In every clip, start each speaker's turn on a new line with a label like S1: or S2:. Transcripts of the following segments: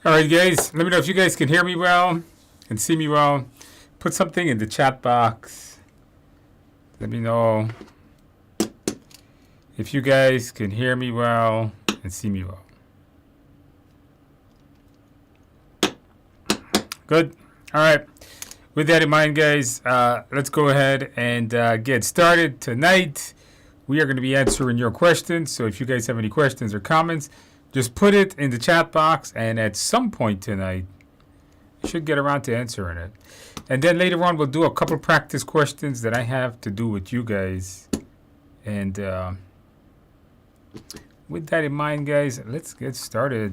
S1: All right, guys, let me know if you guys can hear me well and see me well. Put something in the chat box. Let me know if you guys can hear me well and see me well. Good. All right. With that in mind, guys, let's go ahead and get started. Tonight, we are going to be answering your questions. So if you guys have any questions or comments, just put it in the chat box. And at some point tonight, I should get around to answering it. And then later on, we'll do a couple practice questions that I have to do with you guys. And with that in mind, guys, let's get started.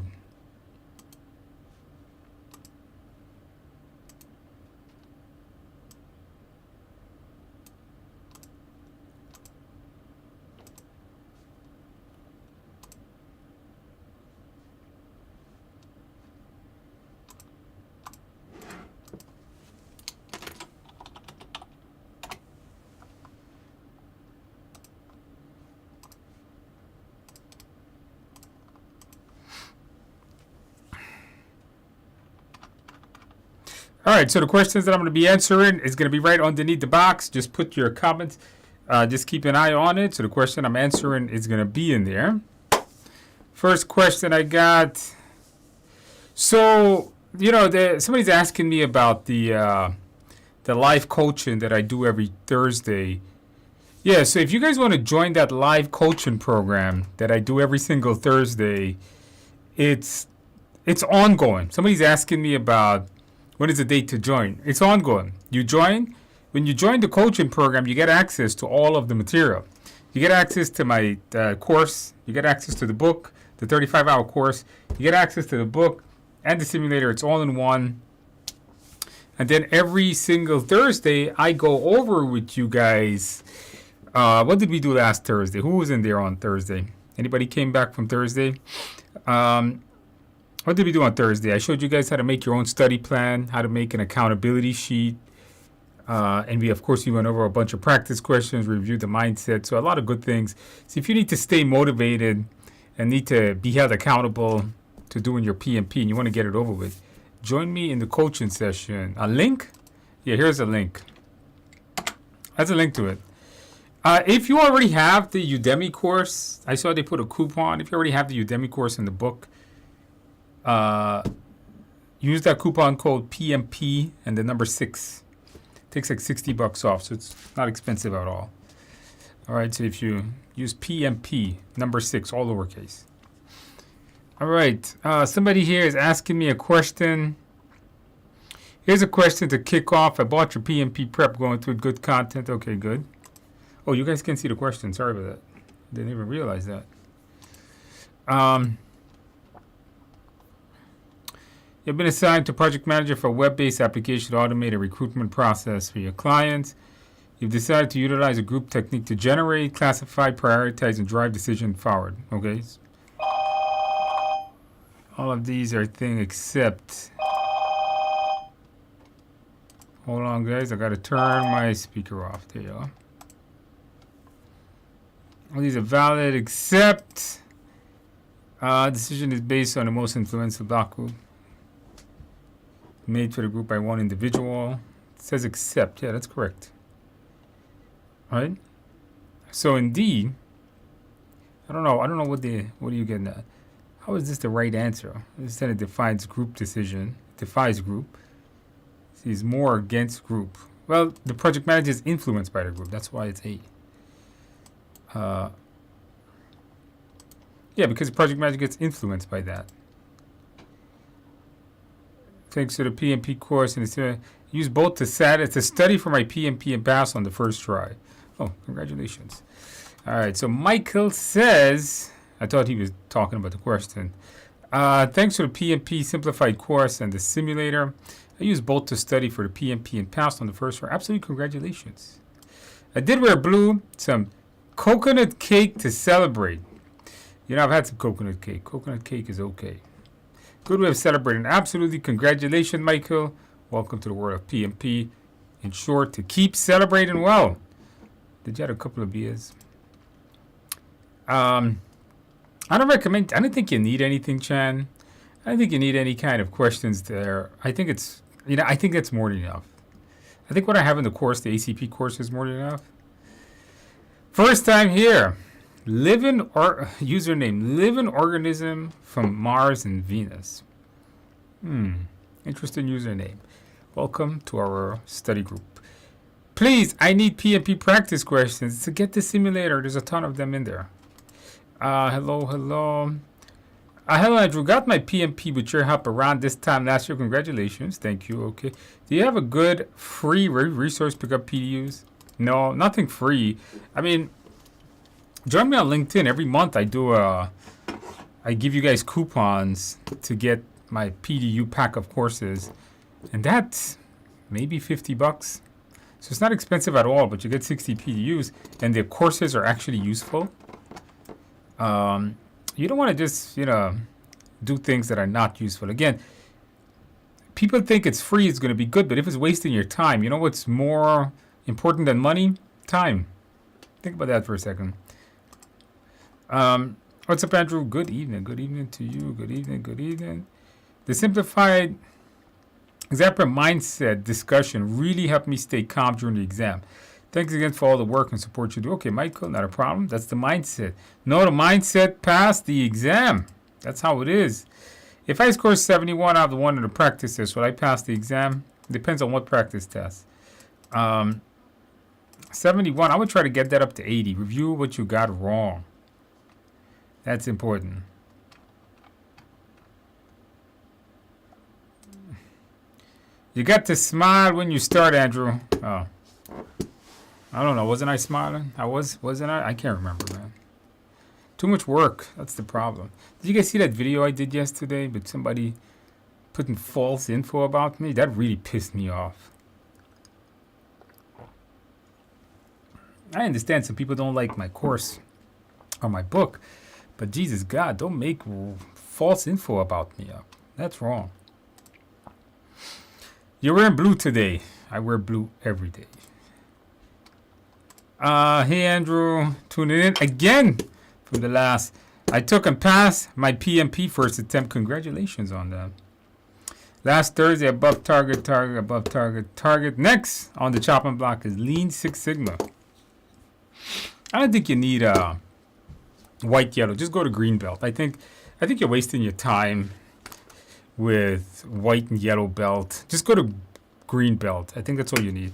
S1: All right, so the questions that I'm going to be answering is going to be right underneath the box. Just put your comments. Just keep an eye on it. So the question I'm answering is going to be in there. First question I got. So, you know, somebody's asking me about the live coaching that I do every Thursday. Yeah, so if you guys want to join that live coaching program that I do every single Thursday, it's ongoing. Somebody's asking me about when is the date to join. It's ongoing. You join. When you join the coaching program, you get access to all of the material. You get access to my course. You get access to the book, the 35-hour course. You get access to the book and the simulator. It's all in one. And then every single Thursday, I go over with you guys. What did we do last Thursday? Who was in there on Thursday? Anybody came back from Thursday? What did we do on Thursday? I showed you guys how to make your own study plan, how to make an accountability sheet. And we, of course, we went over a bunch of practice questions, reviewed the mindset. So a lot of good things. So if you need to stay motivated and need to be held accountable to doing your PMP and you want to get it over with, join me in the coaching session. A link? Yeah, here's a link. That's a link to it. If you already have the Udemy course, I saw they put a coupon. If you already have the Udemy course in the book, use that coupon code PMP and the number 6. It takes like $60 off, so it's not expensive at all. All right, so if you use PMP, number 6, all lowercase. All right, somebody here is asking me a question. Here's a question to kick off. I bought your PMP prep, going through good content. Okay, good. Oh, you guys can see the question. Sorry about that. Didn't even realize that. You've been assigned to project manager for a web-based application to automate a recruitment process for your clients. You've decided to utilize a group technique to generate, classify, prioritize, and drive decision forward. Okay. All of these are things except. Hold on, guys. I got to turn my speaker off. There you go. All these are valid except decision is based on the most influential block group made for the group by one individual. It says except. Yeah, that's correct. All right. So indeed, I don't know what are you getting at? How is this the right answer? Instead it defines group decision, defies group. Sees more against group. Well, the project manager is influenced by the group. That's why it's 8. Yeah, because the project manager gets influenced by that. Thanks to the PMP course, and it's use both to study for my PMP and pass on the first try. Oh, congratulations. All right, so Michael says, I thought he was talking about the question. Thanks to the PMP simplified course and the simulator, I use both to study for the PMP and pass on the first try. Absolutely, congratulations. I did wear blue, some coconut cake to celebrate. You know, I've had some coconut cake. Coconut cake is okay. Good way of celebrating. Absolutely. Congratulations, Michael. Welcome to the world of PMP. In short, to keep celebrating well. Did you have a couple of beers? I don't think you need anything, Chan. I don't think you need any kind of questions there. I think it's, I think that's more than enough. I think what I have in the course, the ACP course, is more than enough. First time here. Username, living organism from Mars and Venus. Interesting username. Welcome to our study group. Please, I need PMP practice questions to get the simulator. There's a ton of them in there. Hello. Hello, Andrew. Got my PMP with your help around this time last year. Congratulations. Thank you. Okay. Do you have a good free resource pickup PDUs? No, nothing free. I mean, join me on LinkedIn. Every month I give you guys coupons to get my PDU pack of courses. And that's maybe $50. So it's not expensive at all, but you get 60 PDUs and the courses are actually useful. You don't want to just, do things that are not useful. Again, people think it's free, it's going to be good, but if it's wasting your time, you know what's more important than money? Time. Think about that for a second. What's up, Andrew? Good evening. Good evening to you. Good evening. The simplified example mindset discussion really helped me stay calm during the exam. Thanks again for all the work and support you do. Okay, Michael, not a problem. That's the mindset. No, the mindset passed the exam. That's how it is. If I score 71 out of the one of the practice tests, will I pass the exam? Depends on what practice test. 71, I would try to get that up to 80. Review what you got wrong. That's important. You got to smile when you start, Andrew. Oh. I don't know. Wasn't I smiling? Wasn't I? I can't remember, man. Too much work. That's the problem. Did you guys see that video I did yesterday with somebody putting false info about me? That really pissed me off. I understand some people don't like my course or my book, but Jesus God, don't make false info about me up. That's wrong. You're wearing blue today. I wear blue every day. Hey Andrew, tuning in again from the last. I took and passed my PMP first attempt. Congratulations on that. Last Thursday, above target. Next on the chopping block is Lean Six Sigma. I don't think you need white, yellow. Just go to green belt. I think you're wasting your time with white and yellow belt. Just go to green belt. I think that's all you need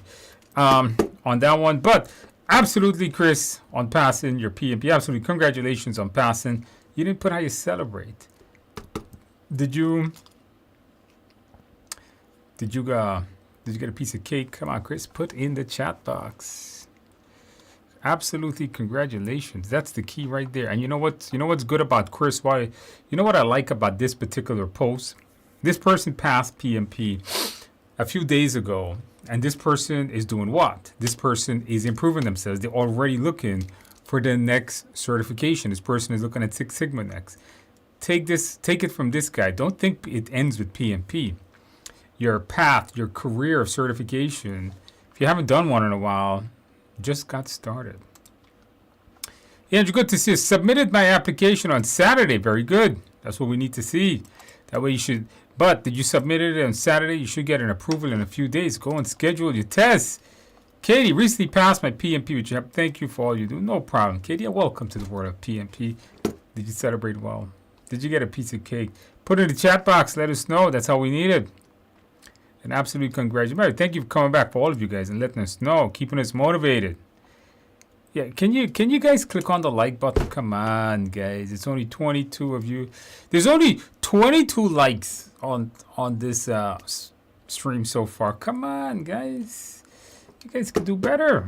S1: on that one. But absolutely, Chris, on passing your PMP. Absolutely, congratulations on passing. You didn't put how you celebrate. Did you get a piece of cake? Come on, Chris, put in the chat box. Absolutely, congratulations. That's the key right there. And you know what's good about Chris? Why? You know what I like about this particular post? This person passed PMP a few days ago, and this person is doing what? This person is improving themselves. They're already looking for the next certification. This person is looking at Six Sigma next. Take it from this guy. Don't think it ends with PMP. Your path, your career of certification, if you haven't done one in a while, just got started. Andrew, good to see you. Submitted my application on Saturday. Very good. That's what we need to see. That way you should. But did you submit it on Saturday? You should get an approval in a few days. Go and schedule your tests. Katie, recently passed my PMP with you. Thank you for all you do. No problem. Katie, welcome to the world of PMP. Did you celebrate well? Did you get a piece of cake? Put it in the chat box. Let us know. That's how we need it. And absolute congratulations. Thank you for coming back, for all of you guys, and letting us know, keeping us motivated. Yeah, can you guys click on the like button? Come on, guys. It's only 22 of you. There's only 22 likes on this stream so far. Come on, guys. You guys can do better.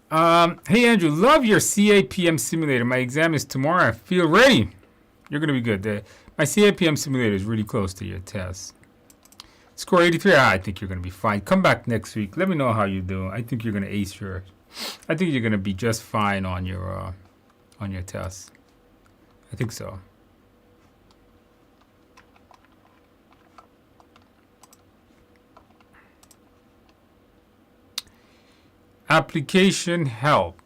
S1: Hey, Andrew, love your CAPM simulator. My exam is tomorrow. I feel ready. You're going to be good. My CAPM simulator is really close to your test. Score 83. I think you're going to be fine. Come back next week. Let me know how you do. I think you're going to ace yours. I think you're going to be just fine on your test. I think so. Application help.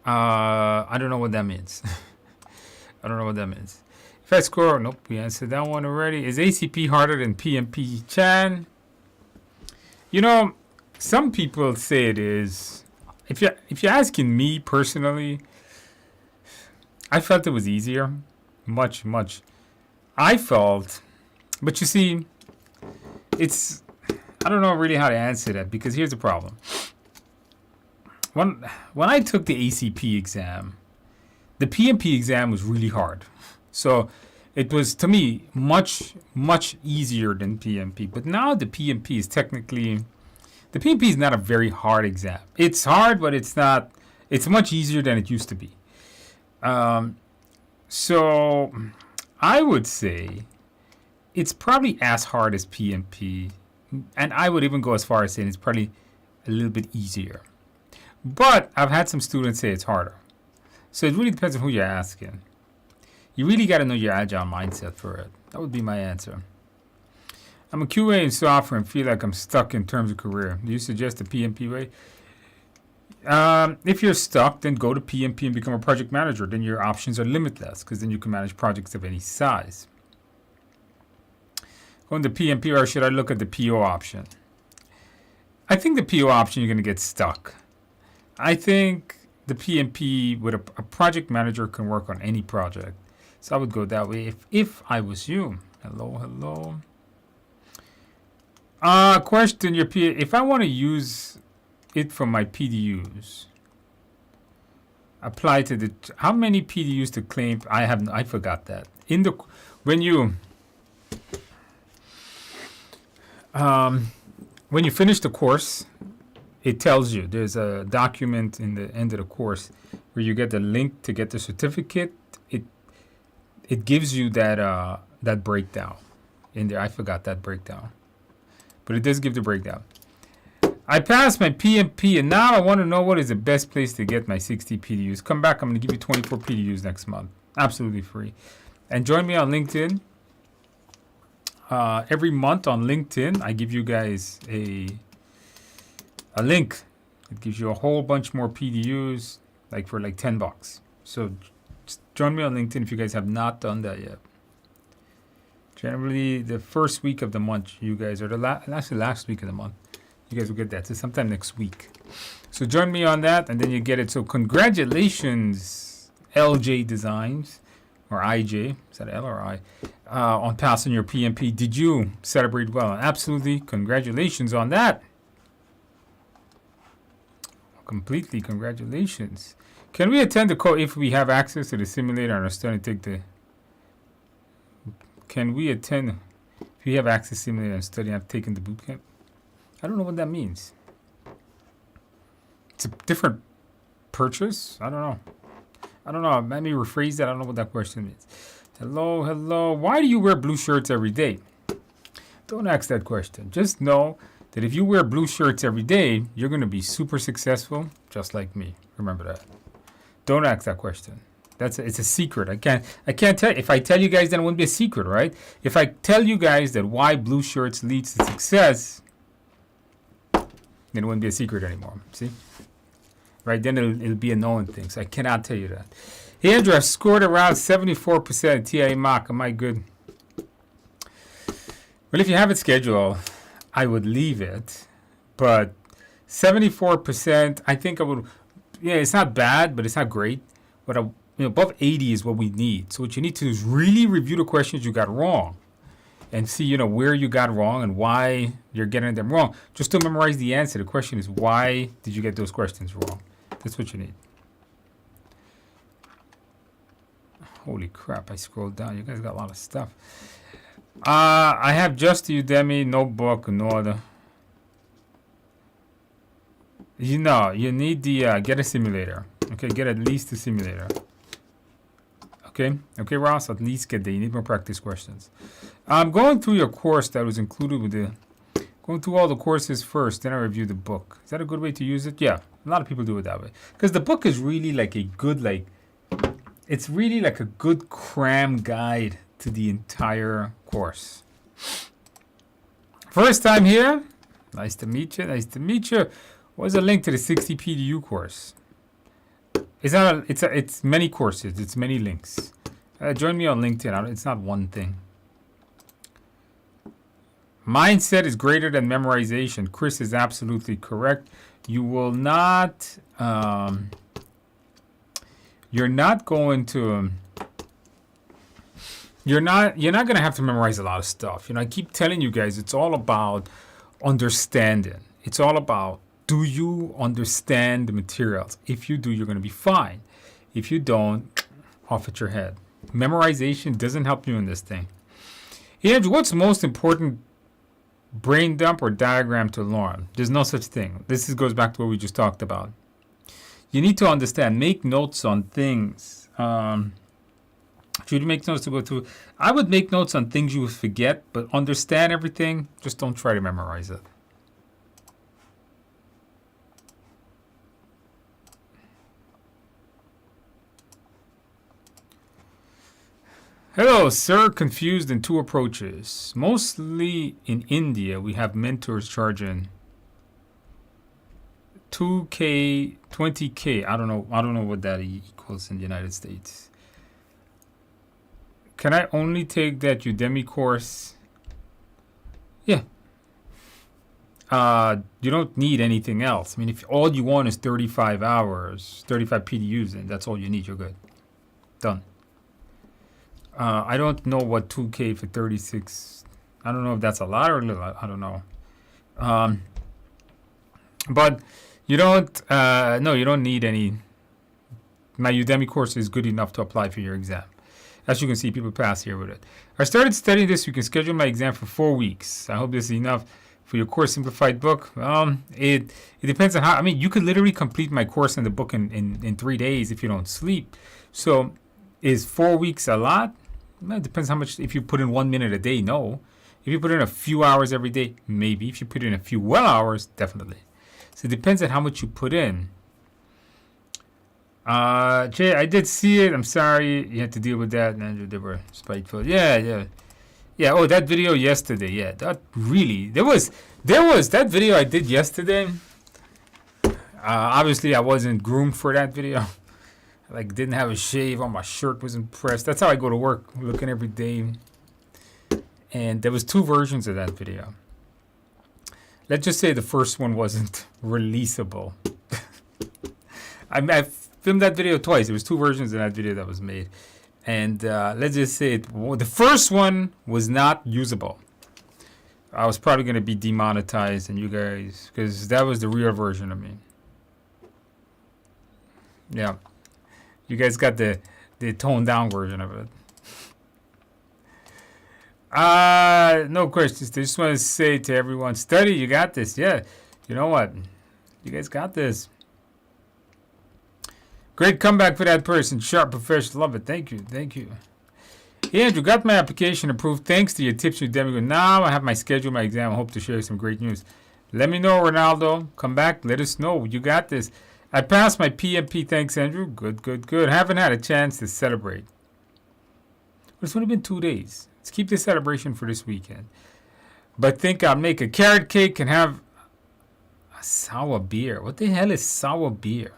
S1: I don't know what that means. I don't know what that means. If I score, nope, we answered that one already. Is ACP harder than PMP Chan? You know, some people say it is. If you're asking me personally, I felt it was easier, much. I felt, but you see, it's, I don't know really how to answer that, because here's the problem. When I took the ACP exam, the PMP exam was really hard. So it was, to me, much easier than PMP. But now the PMP is technically, the PMP is not a very hard exam. It's hard, but it's not, it's much easier than it used to be. So I would say it's probably as hard as PMP. And I would even go as far as saying it's probably a little bit easier. But I've had some students say it's harder. So it really depends on who you're asking. You really got to know your agile mindset for it. That would be my answer. I'm a QA in software and feel like I'm stuck in terms of career. Do you suggest the PMP way? If you're stuck, then go to PMP and become a project manager. Then your options are limitless, because then you can manage projects of any size. Going to PMP, or should I look at the PO option? I think the PO option, you're going to get stuck. I think the PMP with a project manager can work on any project. So I would go that way if I was you. Hello. Question, if I want to use it for my PDUs, apply to the, how many PDUs to claim? I forgot that. When you finish the course, it tells you, there's a document in the end of the course where you get the link to get the certificate. It gives you that breakdown in there. I forgot that breakdown, but it does give the breakdown. I passed my PMP, and now I want to know what is the best place to get my 60 PDUs. Come back. I'm going to give you 24 PDUs next month. Absolutely free. And join me on LinkedIn. Every month on LinkedIn, I give you guys a link. It gives you a whole bunch more PDUs, like for like $10. So just join me on LinkedIn if you guys have not done that yet. Generally, the first week of the month, you guys, or the last week of the month, you guys will get that. So sometime next week. So join me on that, and then you get it. So congratulations, LJ Designs, or IJ, is that L or I, on passing your PMP. Did you celebrate well? Absolutely. Congratulations on that. Completely, congratulations. Can we attend the course if we have access to the simulator and are starting to take the... Can we attend if we have access to simulator and study and have taken the boot camp? I don't know what that means. It's a different purchase? I don't know. Let me rephrase that. I don't know what that question means. Hello. Why do you wear blue shirts every day? Don't ask that question. Just know that if you wear blue shirts every day, you're going to be super successful, just like me. Remember that. Don't ask that question. It's a secret. I can't tell. If I tell you guys, then it wouldn't be a secret, right? If I tell you guys that why blue shirts leads to success, then it wouldn't be a secret anymore. See? Right? Then it'll be a known thing. So I cannot tell you that. Hey, Andrew, I've scored around 74% TI mock. Am I good? Well, if you have it scheduled, I would leave it, but 74%, I think I would, yeah, it's not bad, but it's not great, but above 80 is what we need. So what you need to do is really review the questions you got wrong and see, where you got wrong and why you're getting them wrong. Just to memorize the answer. The question is, why did you get those questions wrong? That's what you need. Holy crap, I scrolled down. You guys got a lot of stuff. I have just the Udemy, no book, no other. You need the, get a simulator. Okay, get at least a simulator. Okay, Ross, at least get that. You need more practice questions. I'm going through your course that was included with going through all the courses first, then I review the book. Is that a good way to use it? Yeah, a lot of people do it that way. Because the book is really like a good, it's really like a good cram guide to the entire course. First time here? Nice to meet you. What's the link to the 60 PDU course? It's many courses. It's many links. Join me on LinkedIn. It's not one thing. Mindset is greater than memorization. Chris is absolutely correct. You will not. You're not going to. You're not going to have to memorize a lot of stuff. I keep telling you guys, it's all about understanding. It's all about, do you understand the materials? If you do, you're going to be fine. If you don't, off at your head. Memorization doesn't help you in this thing. Andrew, what's the most important brain dump or diagram to learn? There's no such thing. This goes back to what we just talked about. You need to understand. Make notes on things. Should you make notes to go through? I would make notes on things you would forget, but understand everything. Just don't try to memorize it. Hello, sir. Confused in two approaches. Mostly in India, we have mentors charging $2K, $20K. I don't know what that equals in the United States. Can I only take that Udemy course? Yeah. You don't need anything else. I mean, if all you want is 35 hours, 35 PDUs, and that's all you need, you're good. Done. I don't know what 2K for 36. I don't know if that's a lot or a little. I don't know. But you don't. No, you don't need any. My Udemy course is good enough to apply for your exam. As you can see, people pass here with it. I started studying this. You can schedule my exam for 4 weeks. I hope this is enough for your course simplified book. It depends on how. I mean, you could literally complete my course in the book in 3 days if you don't sleep. So, is 4 weeks a lot? Well, it depends how much. If you put in 1 minute a day, no. If you put in a few hours every day, maybe. If you put in a few well hours, definitely. So it depends on how much you put in. Jay, I did see it. I'm sorry you had to deal with that. Andrew, they were spiteful. Yeah. Oh, that video yesterday. Yeah, that really. There was that video I did yesterday. Obviously, I wasn't groomed for that video. Like, didn't have a shave on, my shirt wasn't pressed. That's how I go to work, looking every day. And there was 2 versions of that video. Let's just say the first one wasn't releasable. I filmed that video twice. There was 2 versions of that video that was made. And let's just say the first one was not usable. I was probably going to be demonetized, and you guys, because that was the real version of me. Yeah. You guys got the toned down version of it. No questions. I just want to say to everyone, study, you got this. Yeah. You know what? You guys got this. Great comeback for that person. Sharp professional. Love it. Thank you. Hey, Andrew, got my application approved. Thanks to your tips, Udemy. Now I have my schedule, my exam. I hope to share some great news. Let me know, Ronaldo. Come back. Let us know. You got this. I passed my PMP. Thanks, Andrew. Good. Haven't had a chance to celebrate. But it's only been 2 days. Let's keep this celebration for this weekend. But think I'll make a carrot cake and have a sour beer. What the hell is sour beer?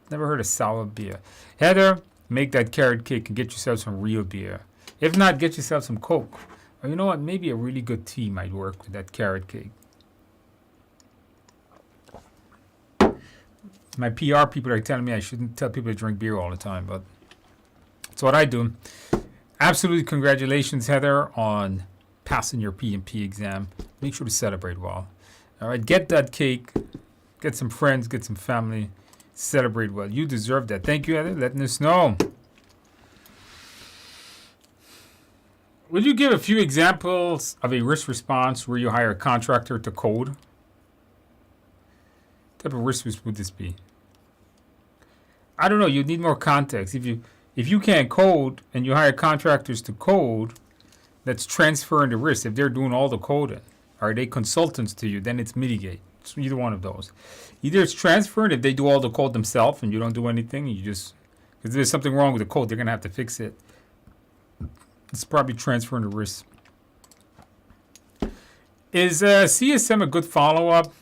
S1: Never heard of sour beer. Heather, make that carrot cake and get yourself some real beer. If not, get yourself some Coke. Or you know what? Maybe a really good tea might work with that carrot cake. My PR people are telling me I shouldn't tell people to drink beer all the time, but it's what I do. Absolutely congratulations, Heather, on passing your PMP exam. Make sure to celebrate well. All right, get that cake. Get some friends, get some family. Celebrate well. You deserve that. Thank you, Heather, letting us know. Will you give a few examples of a risk response where you hire a contractor to code? What type of risk would this be? I don't know. You need more context. If you can't code and you hire contractors to code, that's transferring the risk. If they're doing all the coding, are they consultants to you? Then it's mitigate. It's either one of those. Either it's transferring if they do all the code themselves and you don't do anything. You just, if there's something wrong with the code, they're gonna have to fix it. It's probably transferring the risk. Is CSM a good follow-up?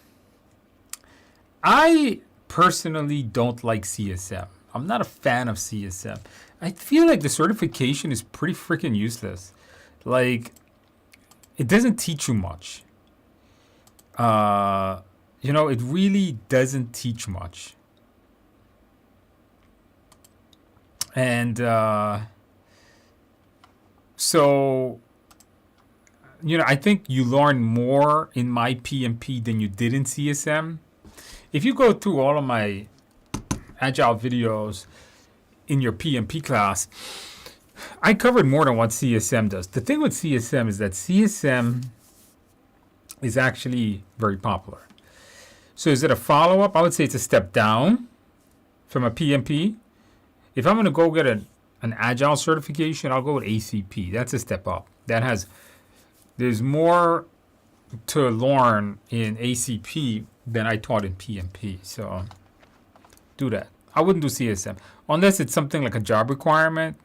S1: I personally don't like CSM. I'm not a fan of CSM. I feel like the certification is pretty freaking useless. Like, it doesn't teach you much. It really doesn't teach much. And so, I think you learn more in my PMP than you did in CSM. If you go through all of my agile videos in your PMP class, I covered more than what CSM does. The thing with CSM is that CSM is actually very popular. So is it a follow-up? I would say it's a step down from a PMP. If I'm going to go get an agile certification, I'll go with ACP. That's a step up. There's more to learn in ACP than I taught in PMP. So do that. I wouldn't do CSM unless it's something like a job requirement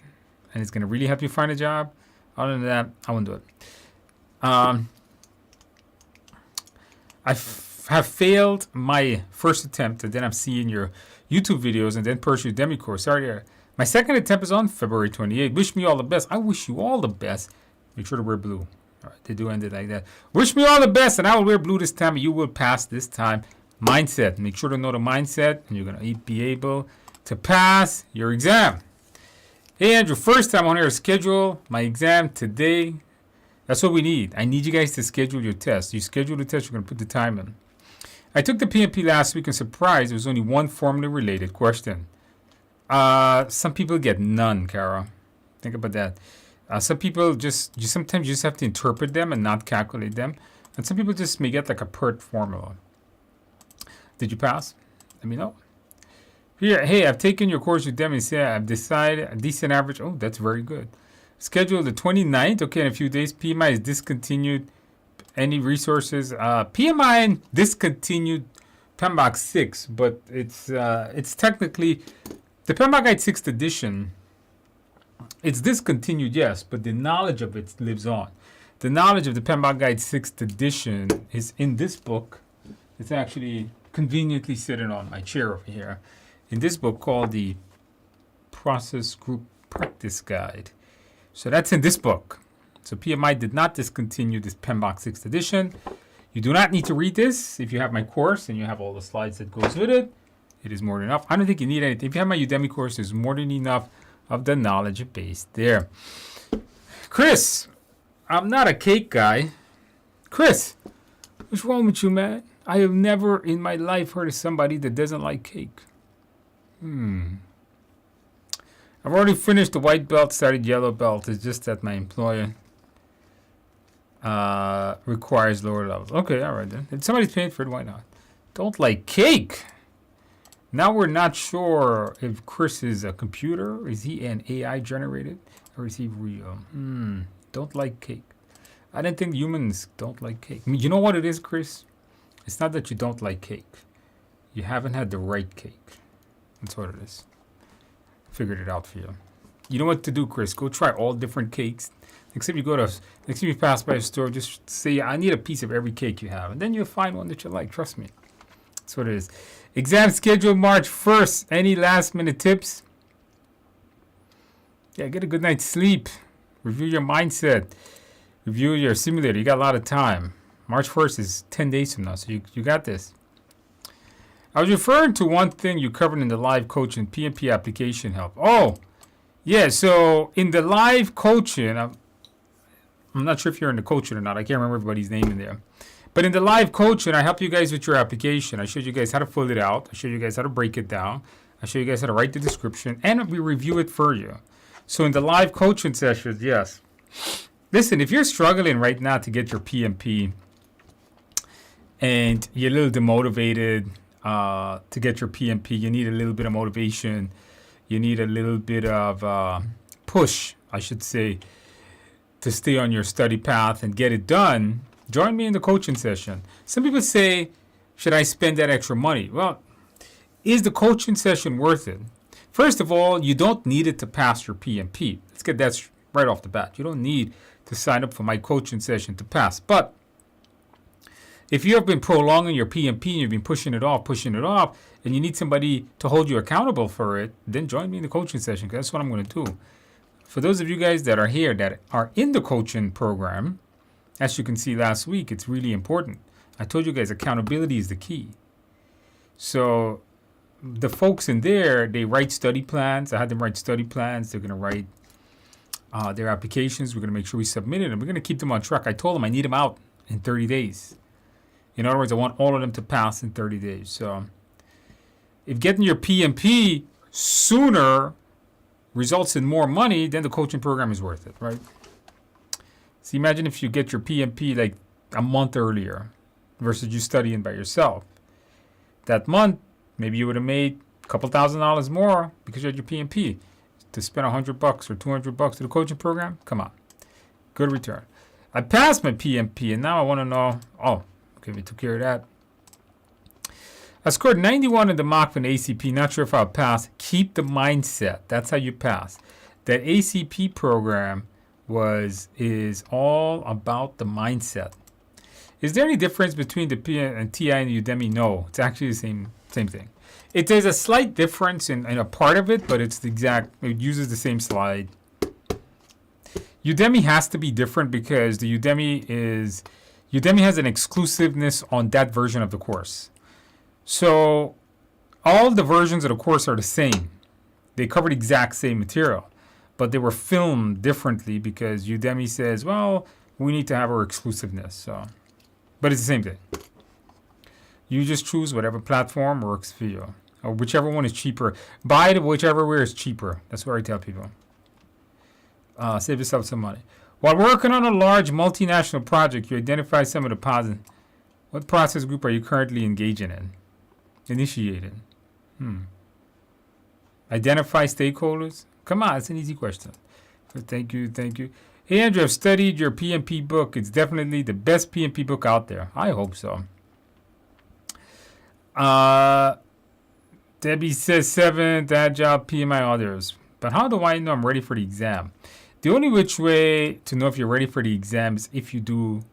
S1: and it's going to really help you find a job. Other than that, I wouldn't do it. I have failed my first attempt, and then I'm seeing your YouTube videos and then pursue Udemy course. Sorry, my second attempt is on February 28th. Wish me all the best. I wish you all the best. Make sure to wear blue. All right, they do end it like that. Wish me all the best, and I will wear blue this time, and you will pass this time. Mindset. Make sure to know the mindset, and you're going to be able to pass your exam. Hey, Andrew, first time on here, schedule my exam today. That's what we need. I need you guys to schedule your test. You schedule the test, you're going to put the time in. I took the PMP last week and surprised there was only one formula-related question. Some people get none, Kara. Think about that. Some people sometimes you just have to interpret them and not calculate them. And some people just may get like a PERT formula. Did you pass? Let me know. Here, hey, I've taken your course with them and say I've decided a decent average. Oh, that's very good. Scheduled the 29th. Okay, in a few days. PMI is discontinued. Any resources? PMI discontinued PMBOK 6, but it's technically the PMBOK Guide 6th edition. It's discontinued, yes, but the knowledge of it lives on. The knowledge of the PMBOK Guide 6th edition is in this book. It's actually conveniently sitting on my chair over here. In this book called the Process Group Practice Guide. So that's in this book. So PMI did not discontinue this PMBOK 6th edition. You do not need to read this. If you have my course and you have all the slides that goes with it, it is more than enough. I don't think you need anything. If you have my Udemy course, there's more than enough of the knowledge base there. Chris, I'm not a cake guy. Chris, what's wrong with you, man? I have never in my life heard of somebody that doesn't like cake. I've already finished the white belt, started yellow belt. It's just that my employer requires lower levels. Okay, all right then. If somebody's paying for it, why not? Don't like cake. Now we're not sure if Chris is a computer. Is he an AI generated? Or is he real? Don't like cake. I didn't think humans don't like cake. I mean, you know what it is, Chris? It's not that you don't like cake. You haven't had the right cake. That's what it is. Figured it out for you. You know what to do, Chris. Go try all different cakes. Next time you pass by a store, just say, I need a piece of every cake you have. And then you'll find one that you like. Trust me. That's what it is. Exam schedule March 1st. Any last minute tips? Yeah, get a good night's sleep. Review your mindset. Review your simulator. You got a lot of time. March 1st is 10 days from now, so you got this. I was referring to one thing you covered in the live coaching PMP application help. Oh, yeah, so in the live coaching, I'm not sure if you're in the coaching or not. I can't remember everybody's name in there. But in the live coaching, I help you guys with your application. I showed you guys how to fill it out. I showed you guys how to break it down. I show you guys how to write the description, and we review it for you. So in the live coaching sessions, yes. Listen, if you're struggling right now to get your PMP and you're a little demotivated to get your PMP, you need a little bit of motivation. You need a little bit of push, I should say, to stay on your study path and get it done. Join me in the coaching session. Some people say, should I spend that extra money? Well, is the coaching session worth it? First of all, you don't need it to pass your PMP. Let's get that right off the bat. You don't need to sign up for my coaching session to pass. But If you have been prolonging your PMP and you've been pushing it off, and you need somebody to hold you accountable for it, then join me in the coaching session, because that's what I'm going to do. For those of you guys that are here that are in the coaching program, as you can see last week, it's really important. I told you guys accountability is the key. So the folks in there, they write study plans. I had them write study plans. They're going to write their applications. We're going to make sure we submit it, and we're going to keep them on track. I told them I need them out in 30 days. In other words, I want all of them to pass in 30 days. So if getting your PMP sooner results in more money, then the coaching program is worth it, right? So imagine if you get your PMP like a month earlier versus you studying by yourself. That month, maybe you would have made a couple $1,000s more because you had your PMP. To spend $100 or $200 to the coaching program, come on, good return. I passed my PMP, and now I want to know. Oh, okay, we took care of that. I scored 91 in the mock for an ACP. Not sure if I'll pass. Keep the mindset. That's how you pass. That ACP program is all about the mindset. Is there any difference between the P and TI and Udemy? No, it's actually the same thing. There's a slight difference in a part of it, but it's the exact. It uses the same slide. Udemy has to be different because the Udemy has an exclusiveness on that version of the course. So all the versions of the course are the same. They cover the exact same material, but they were filmed differently because Udemy says, well, we need to have our exclusiveness. So, but it's the same thing. You just choose whatever platform works for you, or whichever one is cheaper. Buy whichever way is cheaper. That's what I tell people. Save yourself some money. While working on a large multinational project, you identify some of the positives. What process group are you currently engaging in? Initiating. Identify stakeholders. Come on, it's an easy question. So thank you. Hey Andrew, I've studied your PMP book. It's definitely the best PMP book out there. I hope so. Debbie says 7th, agile, PMI, others. But how do I know I'm ready for the exam? The only which way to know if you're ready for the exam is if you do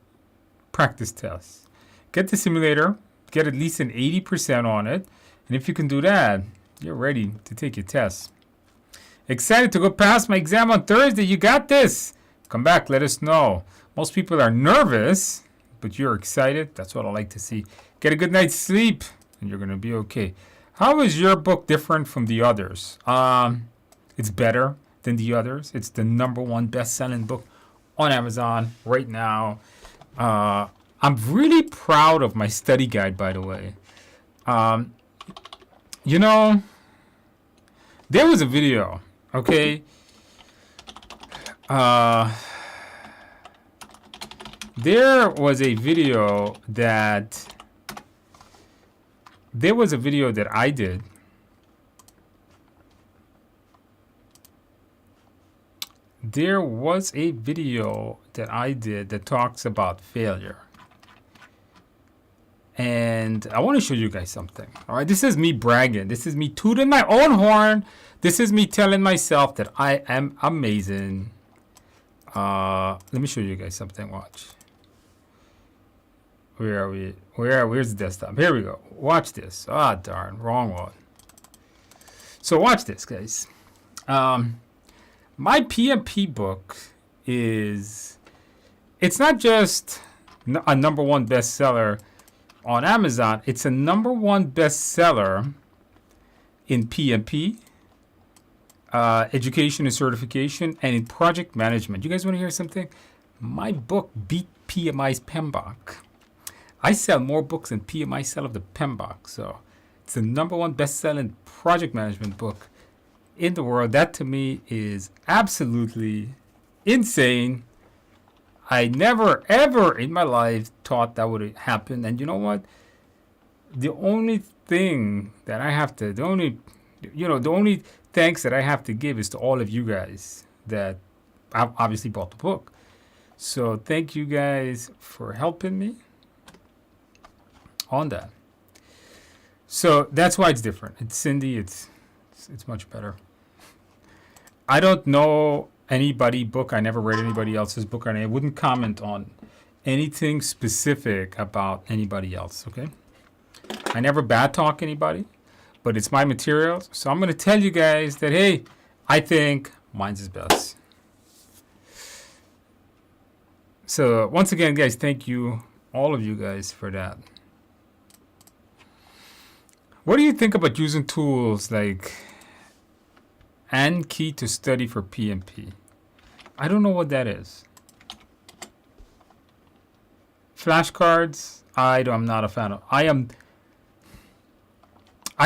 S1: practice tests. Get the simulator, get at least an 80% on it, and if you can do that, you're ready to take your test. Excited to go pass my exam on Thursday. You got this. Come back, let us know. Most people are nervous, but you're excited. That's what I like to see. Get a good night's sleep, and you're going to be okay. How is your book different from the others? It's better than the others. It's the #1 best-selling book on Amazon right now. I'm really proud of my study guide, by the way. You know, there was a video, okay? There was a video that I did. There was a video that I did that talks about failure. And I want to show you guys something. All right, this is me bragging. This is me tooting my own horn. This is me telling myself that I am amazing. Let me show you guys something. Watch. Where are we? Where's the desktop? Here we go. Watch this. Ah, darn, wrong one. So watch this, guys. My PMP book it's not just a #1 bestseller on Amazon. It's a #1 bestseller in PMP, education and certification, and in project management. You guys want to hear something? My book beat PMI's PMBOK. I sell more books than PMI sell of the PMBOK. So it's the #1 best-selling project management book in the world. That to me is absolutely insane. I never, ever in my life thought that would happen. And you know what? The only thing that I have to, the only thanks that I have to give is to all of you guys that obviously bought the book. So thank you guys for helping me on that. So that's why it's different. It's Cindy. It's much better. I don't know anybody book. I never read anybody else's book, and I wouldn't comment on anything specific about anybody else, okay? I never bad talk anybody, but it's my materials. So I'm going to tell you guys that, hey, I think mine's is best. So once again, guys, thank you, all of you guys, for that. What do you think about using tools like Anki to study for PMP? I don't know what that is. Flashcards, I'm not a fan of. I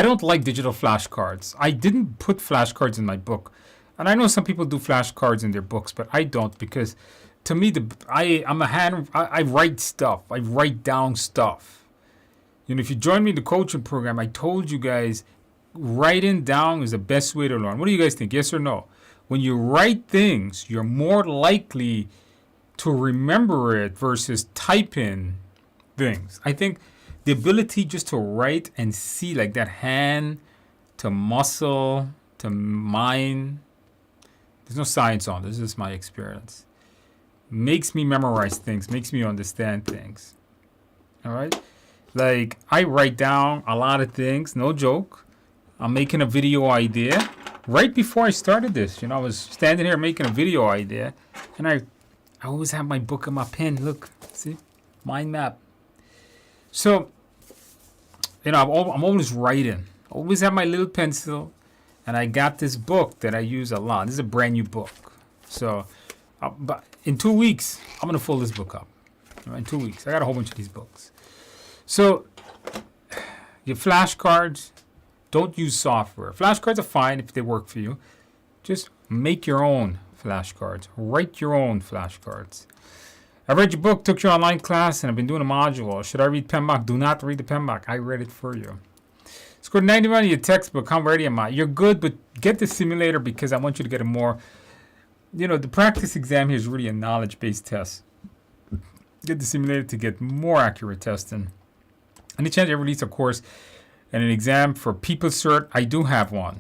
S1: don't like digital flashcards. I didn't put flashcards in my book. And I know some people do flashcards in their books, but I don't, because to me, I write stuff. I write down stuff. You know, if you join me in the coaching program, I told you guys, writing down is the best way to learn. What do you guys think? Yes or no? When you write things, you're more likely to remember it versus type in things. I think the ability just to write and see, like that hand to muscle to mind, there's no science on this. This is my experience. Makes me memorize things, makes me understand things. All right? Like, I write down a lot of things, no joke. I'm making a video idea. Right before I started this, you know, I was standing here making a video idea, and I always have my book and my pen. Look, see? Mind map. So, you know, I'm always writing. Always have my little pencil, and I got this book that I use a lot. This is a brand new book. So, but in 2 weeks, I'm going to fill this book up. In 2 weeks. I got a whole bunch of these books. So, your flashcards, don't use software. Flashcards are fine if they work for you. Just make your own flashcards. Write your own flashcards. I read your book, took your online class, and I've been doing a module. Should I read PMBOK? Do not read the PMBOK. I read it for you. Scored 91 in your textbook. How ready am I? You're good, but get the simulator because I want you to get a more, you know, the practice exam here is really a knowledge-based test. Get the simulator to get more accurate testing. Any chance I release a course and an exam for People Cert? I do have one.